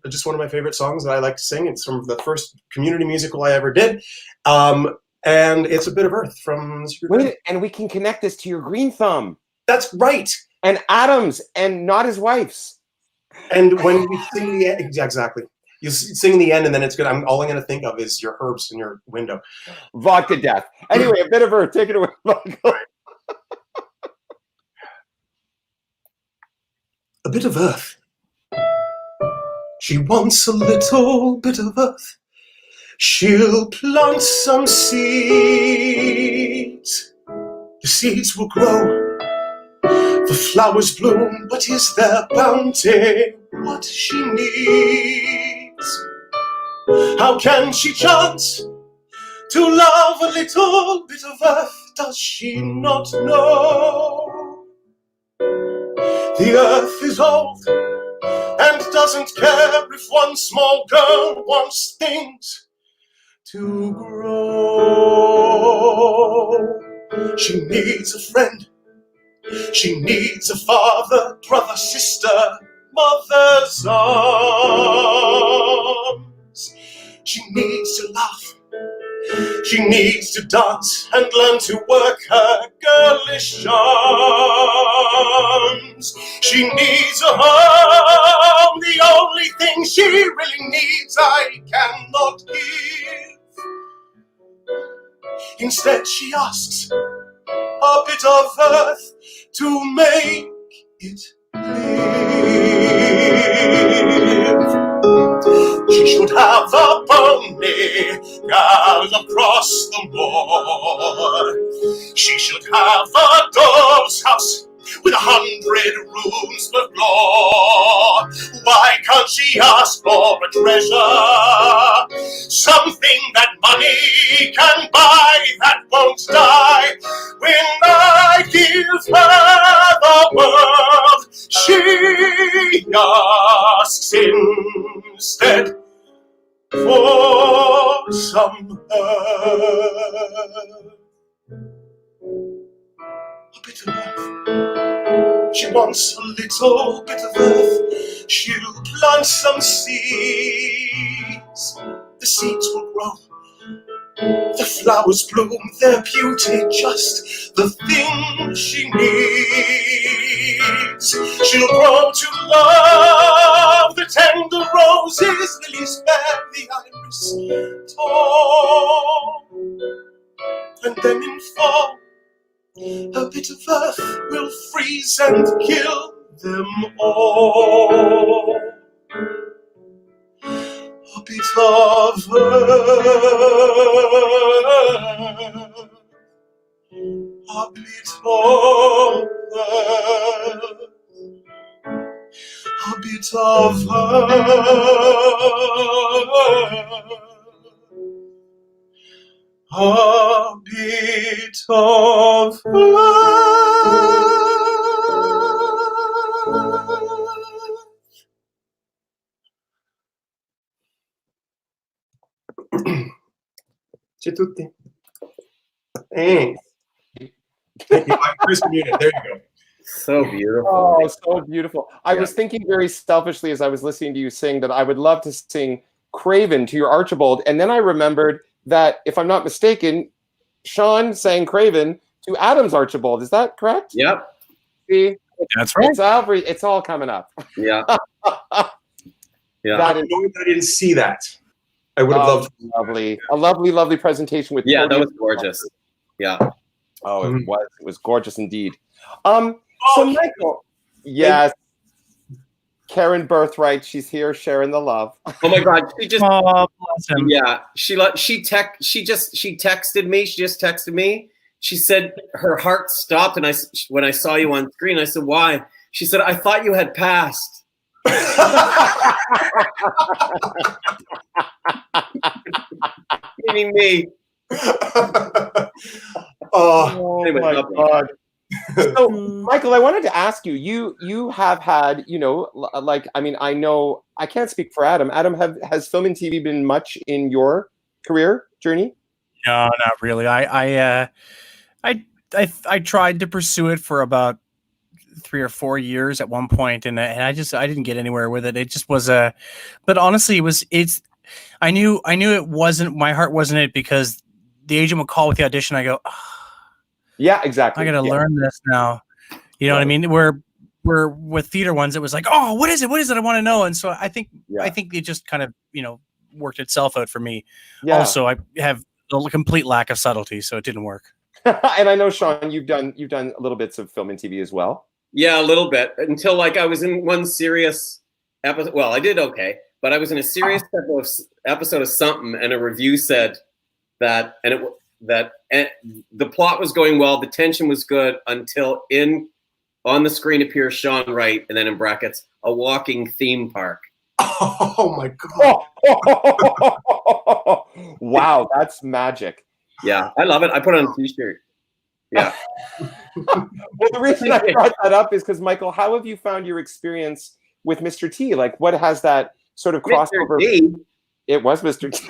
just one of my favorite songs that I like to sing. It's from the first community musical I ever did. And it's A Bit of Earth from Wait, and we can connect this to your Green Thumb. That's right. And Adam's and Not His Wife's. And when we sing the end, exactly. You sing the end, and then it's good. All I'm going to think of is your herbs in your window. Vodka Death. Anyway, A Bit of Earth. Take it away, Michael. A bit of earth. She wants a little bit of earth. She'll plant some seeds. The seeds will grow. The flowers bloom, but is their bounty what she needs? How can she chance to love a little bit of earth? Does she not know? The earth is old and doesn't care if one small girl wants things to grow. She needs a friend. She needs a father, brother, sister, mother's arms. She needs to laugh. She needs to dance and learn to work her girlish charms. She needs a home, the only thing she really needs I cannot give. Instead she asks a bit of earth to make it live. She should have a pony gallop across the moor. She should have a doll's house with 100 rooms per floor. Why can't she ask for a treasure? Something that money can buy, that won't die. When I give her the world, she asks instead for some earth. A bit of earth. She wants a little bit of earth. She'll plant some seeds. The seeds will grow. The flowers bloom, their beauty just the thing she needs. She'll grow to love the tender roses, lilies fair, the iris tall. And then in fall, a bit of earth will freeze and kill them all. A bit of earth, a bit of earth, a bit of earth. A bit of tutti. Thanks. Thank you. Chris muted. There you go. So beautiful. Oh, so beautiful. I was thinking very selfishly as I was listening to you sing that I would love to sing Craven to your Archibald. And then I remembered that, if I'm not mistaken, Sean sang Craven to Adam's Archibald. Is that correct? Yep. See? That's right. It's all coming up. Yeah. Yeah. I didn't see that. I would have loved a lovely presentation with that was gorgeous. Yeah. Oh, it was gorgeous indeed. So Michael, yes, Karen Birthright, she's here sharing the love. Oh my God, she just bless him. Yeah, she just texted me. She said her heart stopped, and when I saw you on screen, I said, "Why?" She said, "I thought you had passed." Meaning me. Oh my God. So, Michael, I wanted to ask you. You have had, I know I can't speak for Adam. Adam, has film and TV been much in your career journey? No, not really. I tried to pursue it for about 3 or 4 years at one point, and I didn't get anywhere with it. It just was but honestly, I knew it wasn't, my heart wasn't it, because the agent would call with the audition. I go, yeah, exactly. I got to learn this now. You know what I mean? We're with theater ones. It was like, oh, what is it? What is it? I want to know. And so I think it just kind of, worked itself out for me. Yeah. Also, I have a complete lack of subtlety, so it didn't work. And I know, Sean, you've done little bits of film and TV as well. Yeah, a little bit, until I was in one serious episode. Well, I did okay, but I was in a serious episode of something, and a review said that, and the plot was going well, the tension was good, until on the screen appears Sean Wright, and then in brackets, a walking theme park. Oh my God! Wow, that's magic. Yeah, I love it. I put it on a t-shirt. Yeah. Well, the reason I brought that up is because, Michael, how have you found your experience with Mr. T? Like, what has that sort of crossover? It was Mr. T.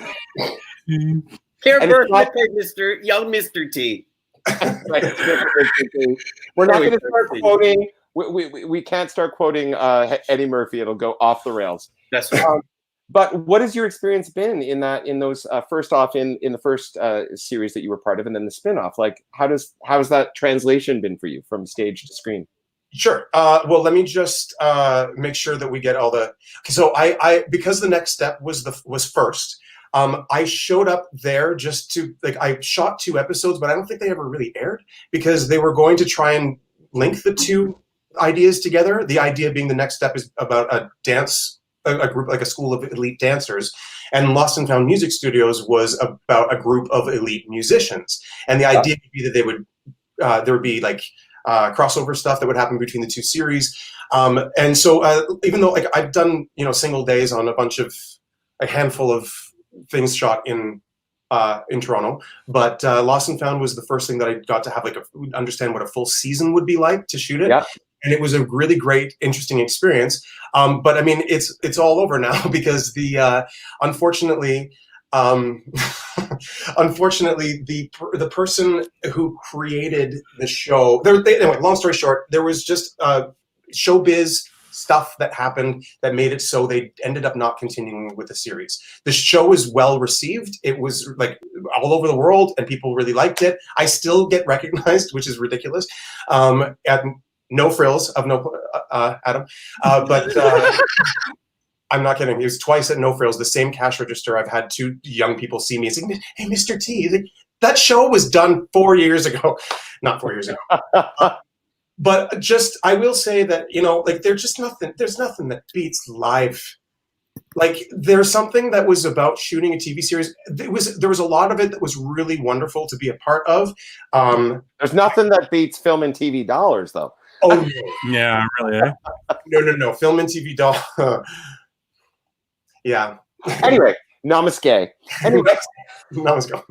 Care birthday, young Mr. T. We're not going to start quoting. We can't start quoting Eddie Murphy. It'll go off the rails. That's right. But what has your experience been in those first off in the first series that you were part of, and then the spinoff? Like, how's that translation been for you from stage to screen? Sure. Well, let me just make sure that we get all the. So I because the next step was first. I showed up there just to I shot 2 episodes, but I don't think they ever really aired because they were going to try and link the 2 ideas together. The idea being the next step is about a group, like a school of elite dancers, and Lost and Found Music Studios was about a group of elite musicians. And the idea would be that there would be crossover stuff that would happen between the 2 series. And so even though I've done single days on a handful of things shot in Toronto, but Lost and Found was the first thing that I got to have understand what a full season would be like to shoot it. Yeah. And it was a really great, interesting experience. But I mean, it's all over now because unfortunately, the person who created the show. Anyway, long story short, there was just showbiz stuff that happened that made it so they ended up not continuing with the series. The show is well received. It was all over the world, and people really liked it. I still get recognized, which is ridiculous. At No Frills of Adam, but I'm not kidding. He was twice at No Frills, the same cash register. I've had 2 young people see me and say, "Hey, Mr. T, that show was done 4 years ago." Not 4 years ago. But just, I will say that, there's nothing that beats live. There's something that was about shooting a TV series. There was a lot of it that was really wonderful to be a part of. There's nothing that beats film and TV dollars, though. Oh, no. Yeah, really. No. Film and TV dollars. Yeah. Anyway, namaste. Anyway. Namaste.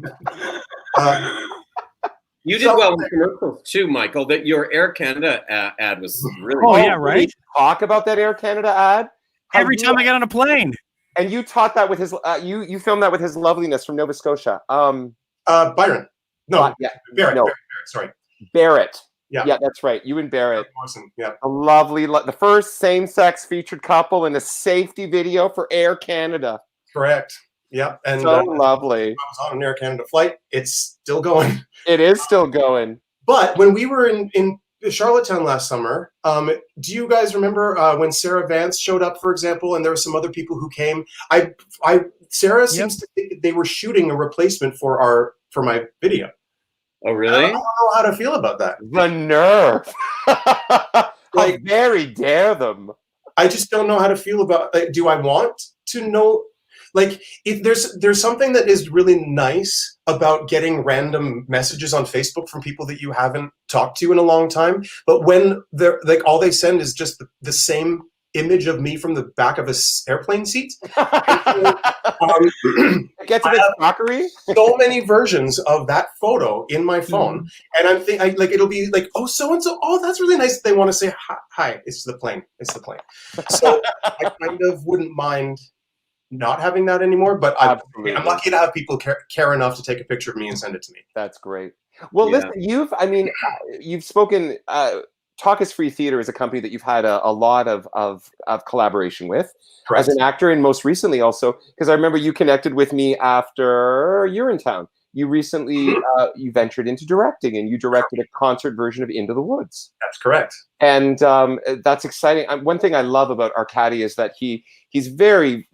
You did well with commercials too, Michael. That your Air Canada ad was really. Oh yeah, right. Talk about that Air Canada ad. Every time I get on a plane. And you taught that with his. You filmed that with his loveliness from Nova Scotia. Byron. No, yeah, Barrett. no. Barrett. Sorry, Barrett. Yeah. Yeah, that's right. You and Barrett. Awesome. Yeah. A lovely, the first same-sex featured couple in a safety video for Air Canada. Correct. Yeah. And so lovely. I was on an Air Canada flight. It's still going. It is still going. But when we were in Charlottetown last summer, do you guys remember when Sarah Vance showed up, for example, and there were some other people who came? Sarah seems to think that they were shooting a replacement for my video. Oh, really? I don't know how to feel about that. The nerve! How very dare them! I just don't know how to feel about. Do I want to know? Like, if there's something that is really nice about getting random messages on Facebook from people that you haven't talked to in a long time, but when they're like, all they send is just the same image of me from the back of a airplane seat. It gets a bit crockery. So many versions of that photo in my phone, and I'm thinking, like, it'll be like, oh, so and so, oh, that's really nice. They want to say hi. It's the plane. It's the plane. So I kind of wouldn't mind not having that anymore, but I'm lucky to have people care enough to take a picture of me and send it to me. That's great. Well, listen, you've spoken. Talk is Free Theater is a company that you've had a lot of collaboration with. Correct. As an actor, and most recently also, because I remember you connected with me after Urinetown. You recently you ventured into directing, and you directed a concert version of Into the Woods. That's correct. And that's exciting. One thing I love about Arkady is that he's very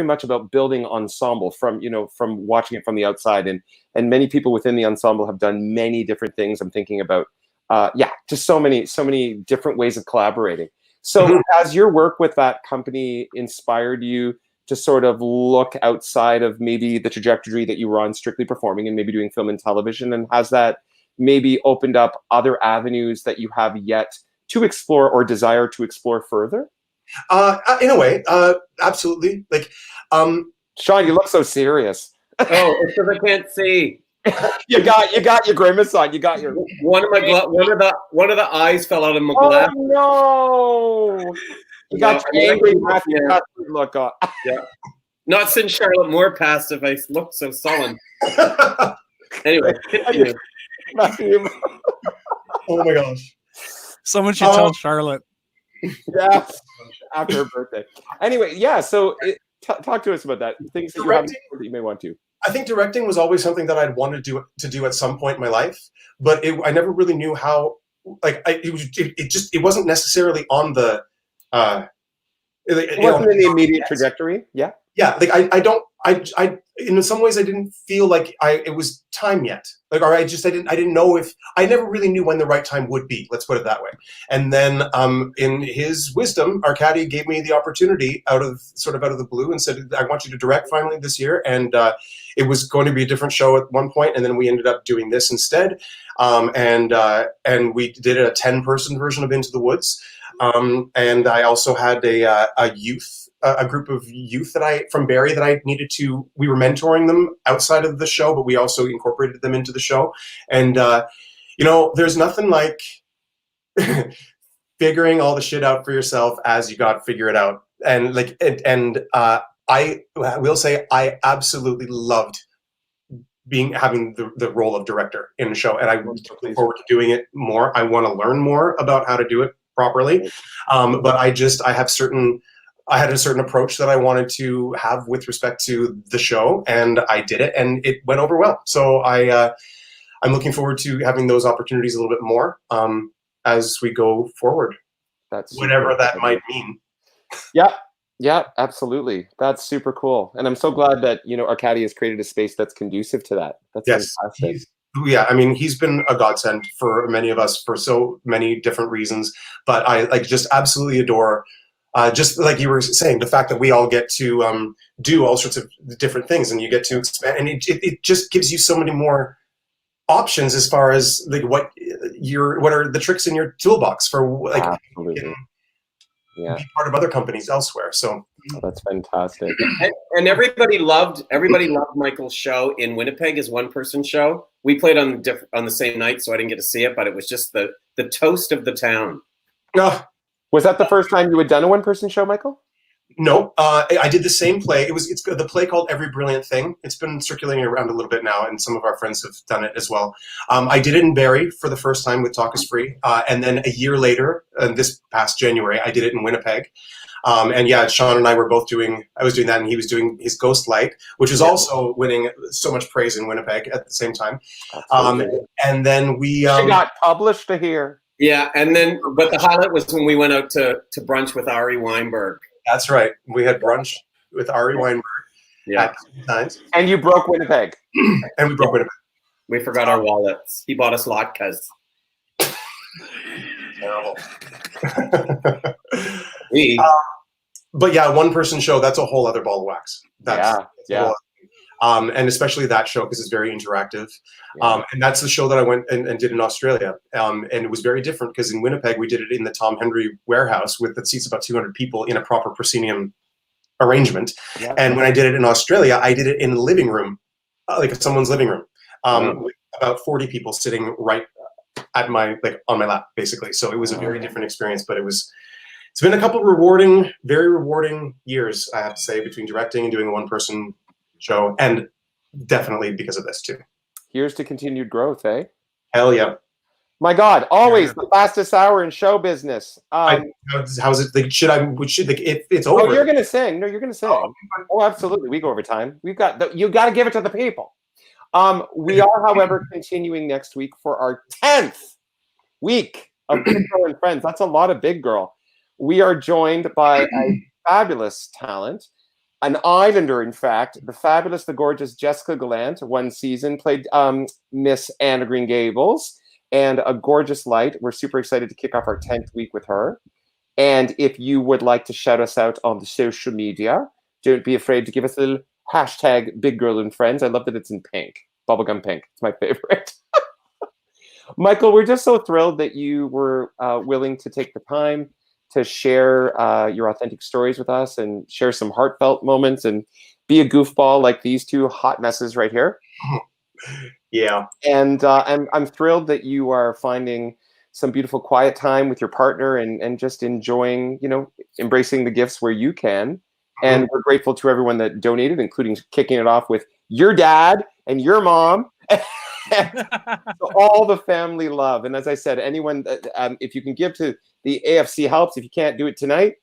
much about building ensemble from watching it from the outside, and many people within the ensemble have done many different things. I'm thinking about just so many different ways of collaborating. So has your work with that company inspired you to sort of look outside of maybe the trajectory that you were on strictly performing and maybe doing film and television? And has that maybe opened up other avenues that you have yet to explore or desire to explore further? In a way, absolutely. Like, Sean, you look so serious. Oh, it's because I can't see. You got your grimace on. You got your one of the eyes fell out of my glass. Oh no! You got your angry Matthew Cuthbert look on. Yeah. Not since Charlotte Moore passed have I looked so sullen. Anyway, continue. Matthew. Oh my gosh. Someone should tell Charlotte. Yeah, after her birthday. Anyway, yeah. So talk to us about that. Things that you may want to. I think directing was always something that I'd wanted to do at some point in my life, but I never really knew how. Like, it wasn't necessarily on the. It wasn't in the immediate trajectory. Yeah. Yeah, like I in some ways I didn't feel like it was time yet. Like, or I didn't know if I never really knew when the right time would be. Let's put it that way. And then in his wisdom, Arkady gave me the opportunity out of the blue and said, I want you to direct finally this year. And it was going to be a different show at one point, and then we ended up doing this instead. And we did a 10-person version of Into the Woods. And I also had a group of youth from Barrie that I needed to. We were mentoring them outside of the show, but we also incorporated them into the show. And there's nothing like figuring all the shit out for yourself as you got to figure it out. And I will say I absolutely loved having the role of director in the show, and I'm looking forward to doing it more. I want to learn more about how to do it properly, but I had a certain approach that I wanted to have with respect to the show, and I did it, and it went over well. So I'm looking forward to having those opportunities a little bit more as we go forward. That's whatever that might mean. Yeah, absolutely. That's super cool, and I'm so glad that Arkady has created a space that's conducive to that. That's fantastic. I mean, he's been a godsend for many of us for so many different reasons. But I just absolutely adore, just like you were saying, the fact that we all get to do all sorts of different things, and you get to expand, and it just gives you so many more options as far as like what are the tricks in your toolbox for like. Absolutely. Yeah. Be part of other companies elsewhere. So that's fantastic. And everybody loved Michael's show in Winnipeg as one-person show. We played on the same night, so I didn't get to see it, but it was just the toast of the town. No. Was that the first time you had done a one-person show, Michael? No, I did the same play. It's the play called Every Brilliant Thing. It's been circulating around a little bit now, and some of our friends have done it as well. I did it in Barrie for the first time with Talk is Free, and then a year later, this past January, I did it in Winnipeg. And yeah, Sean and I were both I was doing that, and he was doing his Ghost Light, which was also winning so much praise in Winnipeg at the same time. And then she got published here. Yeah, and then, but the highlight was when we went out to brunch with Ari Weinberg. That's right. We had brunch with Ari Weinberg. Yeah. And you broke Winnipeg. And we broke Winnipeg. We forgot our wallets. He bought us latkes. Terrible. But yeah, one person show, that's a whole other ball of wax. Yeah. And especially that show, because it's very interactive. Yeah. And that's the show that I went and did in Australia. And it was very different because in Winnipeg, we did it in the Tom Henry warehouse that seats about 200 people in a proper proscenium arrangement. Yeah. And when I did it in Australia, I did it in a living room, like someone's living room, with about 40 people sitting right at on my lap, basically. So it was a very different experience, but it's been a couple of very rewarding years, I have to say, between directing and doing a one-person show, and definitely because of this too. Here's to continued growth, eh? Hell yeah! My God, always the fastest hour in show business. How's it? It's over. Oh, you're gonna sing. No, you're gonna sing. Oh, absolutely. We go over time. You got to give it to the people. We are, however, continuing next week for our 10th week of Big Girl and Friends. That's a lot of Big Girl. We are joined by a fabulous talent. An Islander, in fact, the fabulous, the gorgeous Jessica Gallant, one season, played Miss Anna Green Gables, and a gorgeous light. We're super excited to kick off our 10th week with her. And if you would like to shout us out on the social media, don't be afraid to give us a little hashtag Big Girl and Friends. I love that it's in pink, bubblegum pink. It's my favorite. Michael, we're just so thrilled that you were willing to take the time to share your authentic stories with us and share some heartfelt moments and be a goofball like these two hot messes right here. Yeah. And I'm thrilled that you are finding some beautiful quiet time with your partner and just enjoying, embracing the gifts where you can. And we're grateful to everyone that donated, including kicking it off with your dad and your mom. So all the family love. And as I said, anyone, if you can give to the AFC helps. If you can't do it tonight,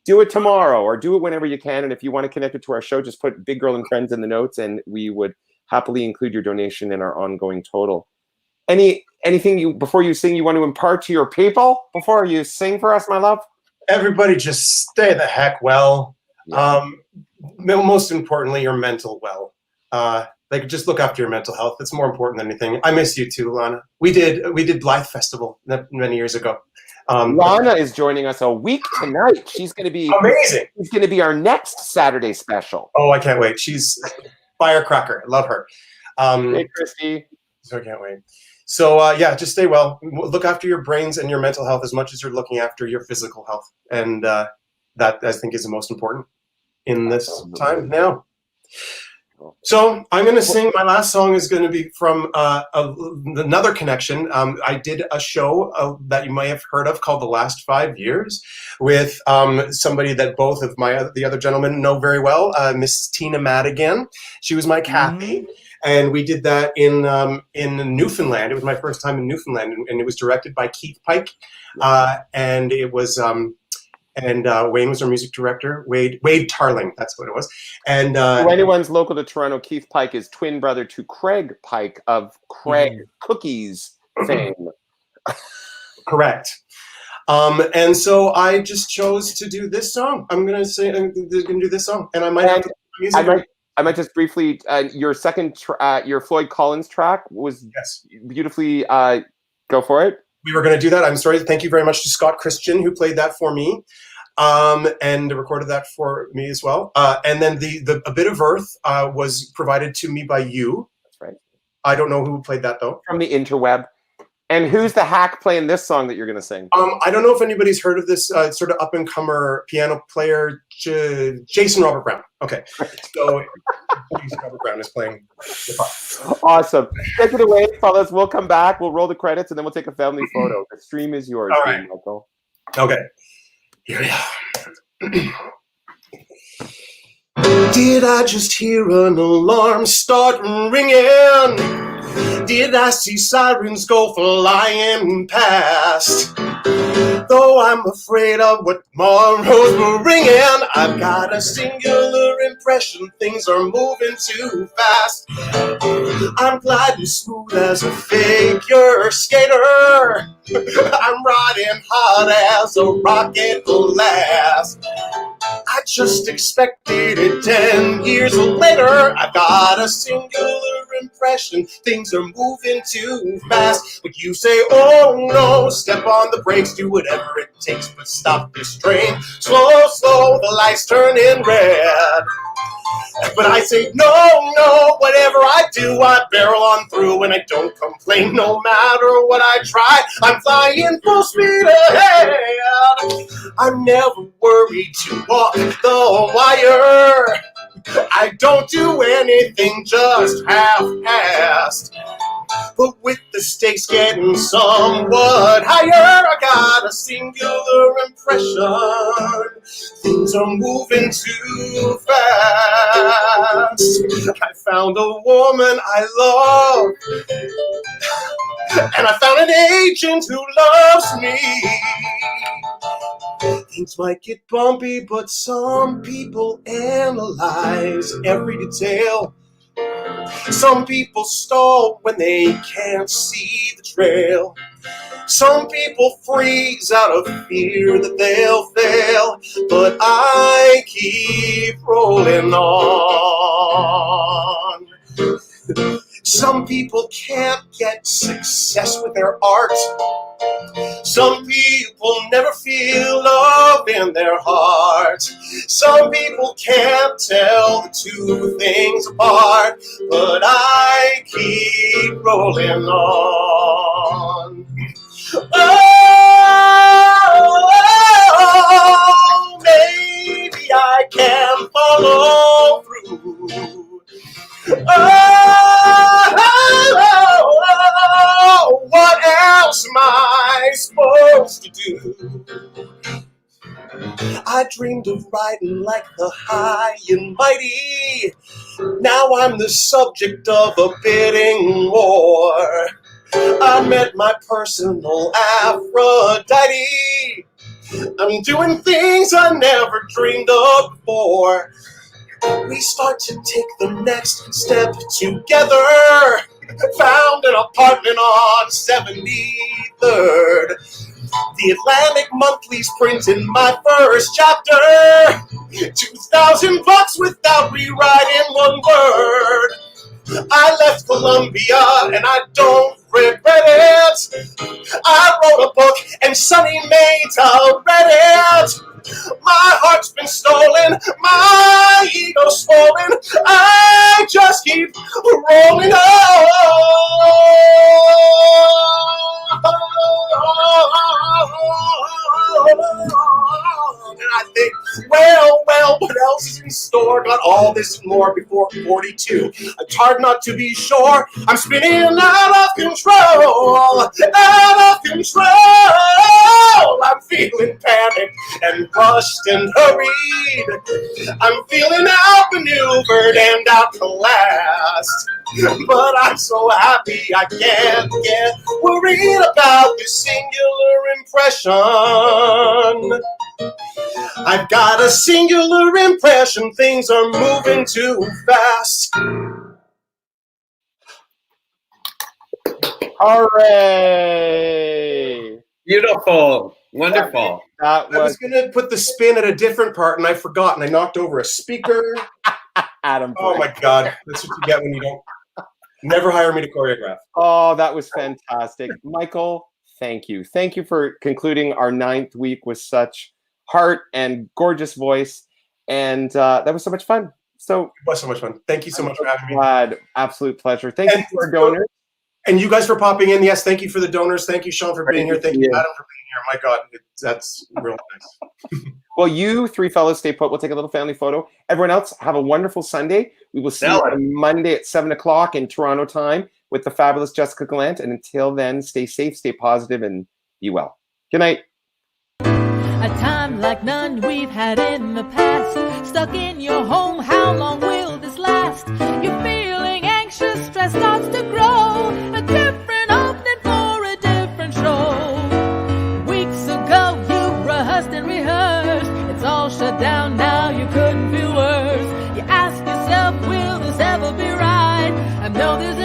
do it tomorrow or do it whenever you can. And if you want to connect it to our show, just put Big Girl and Friends in the notes and we would happily include your donation in our ongoing total. Anything before you sing you want to impart to your people before you sing for us, my love? Everybody just stay the heck well. Yeah. Most importantly, your mental well. Just look after your mental health. It's more important than anything. I miss you too, Lana. We did Blythe Festival many years ago. Lana is joining us a week tonight. She's going to be amazing. She's going to be our next Saturday special. Oh, I can't wait. She's firecracker. I love her. Hey, Christy. So I can't wait. So yeah, just stay well. Look after your brains and your mental health as much as you're looking after your physical health, and that I think is the most important in this time now. So I'm going to sing. My last song is going to be from another connection. I did a show that you may have heard of called The Last 5 Years with somebody that both of the other gentlemen know very well, Miss Tina Madigan. She was my Kathy. And we did that in Newfoundland. It was my first time in Newfoundland, and it was directed by Keith Pike. And it was... And Wayne was our music director. Wade Tarling, that's what it was. And for anyone's local to Toronto, Keith Pike is twin brother to Craig Pike of Craig Cookies fame. Correct. And so I just chose to do this song. I'm gonna do this song, and I might have to music. I might just briefly. Your second, your Floyd Collins track was beautifully. Go for it. We were going to do that. I'm sorry. Thank you very much to Scott Christian, who played that for me and recorded that for me as well. And then A Bit of Earth was provided to me by you. That's right. I don't know who played that, though. From the interweb. And who's the hack playing this song that you're going to sing? I don't know if anybody's heard of this sort of up-and-comer piano player, Jason Robert Brown. Okay. So Jason Robert Brown is playing the part. Awesome. Take it away, fellas. We'll come back. We'll roll the credits, and then we'll take a family photo. The stream is yours, all right. Michael. Okay. Here we are. Did I just hear an alarm start ringing? Did I see sirens go flying past? Though I'm afraid of what tomorrow's bringing, I've got a singular impression things are moving too fast. I'm gliding smooth as a figure skater. I'm riding hot as a rocket will last. I just expected it 10 years later. I've got a singular impression things are moving too fast. But you say, oh no, step on the brakes, do whatever it takes, but stop this train. Slow, slow, the lights turning red. But I say, no, whatever I do, I barrel on through and I don't complain no matter what I try. I'm flying full speed ahead. I'm never worried to walk the wire. I don't do anything just half-assed. But with the stakes getting somewhat higher, I got a singular impression things are moving too fast. I found a woman I love, and I found an agent who loves me. Things might get bumpy, but some people analyze every detail. Some people stall when they can't see the trail. Some people freeze out of fear that they'll fail. But I keep rolling on. Some people can't get success with their art. Some people never feel love in their heart. Some people can't tell the two things apart. But I keep rolling on. Oh, maybe I can follow through. Oh, what else am I supposed to do? I dreamed of riding like the high and mighty. Now I'm the subject of a bidding war. I met my personal Aphrodite. I'm doing things I never dreamed of before. We start to take the next step together. Found an apartment on 73rd. The Atlantic Monthly's printing my first chapter. $2,000 without rewriting one word. I left Columbia and I don't regret it. I wrote a book and Sunny Maids read it. My heart's been stolen, my ego's swollen. I just keep rolling on. And I think, well, what else is in store? Got all this and more before 42. It's hard not to be sure. I'm spinning out of control. I'm feeling panicked and rushed and hurried. I'm feeling outmaneuvered and outclassed. But I'm so happy I can't get worried about this singular impression. I've got a singular impression things are moving too fast. Hooray! Beautiful. Wonderful. I was going to put the spin at a different part, and I forgot, and I knocked over a speaker. Adam. Oh, my God. That's what you get when you don't. Never hire me to choreograph. Oh, that was fantastic. Michael, thank you. Thank you for concluding our 9th week with such heart and gorgeous voice. And that was so much fun. So it was so much fun. Thank you so much for having me. Glad. Absolute pleasure. Thank you for our donors. And you guys for popping in. Yes, thank you for the donors. Thank you, Sean, for being here. Thank you, Adam, for being here. My God, that's real nice. Well, you three fellows stay put. We'll take a little family photo. Everyone else, have a wonderful Sunday. We will see you on Monday at 7 o'clock in Toronto time with the fabulous Jessica Gallant. And until then, stay safe, stay positive, and be well. Good night. A time like none we've had in the past. Stuck in your home, how long all shut down now, you couldn't feel worse. You ask yourself, will this ever be right? I know there's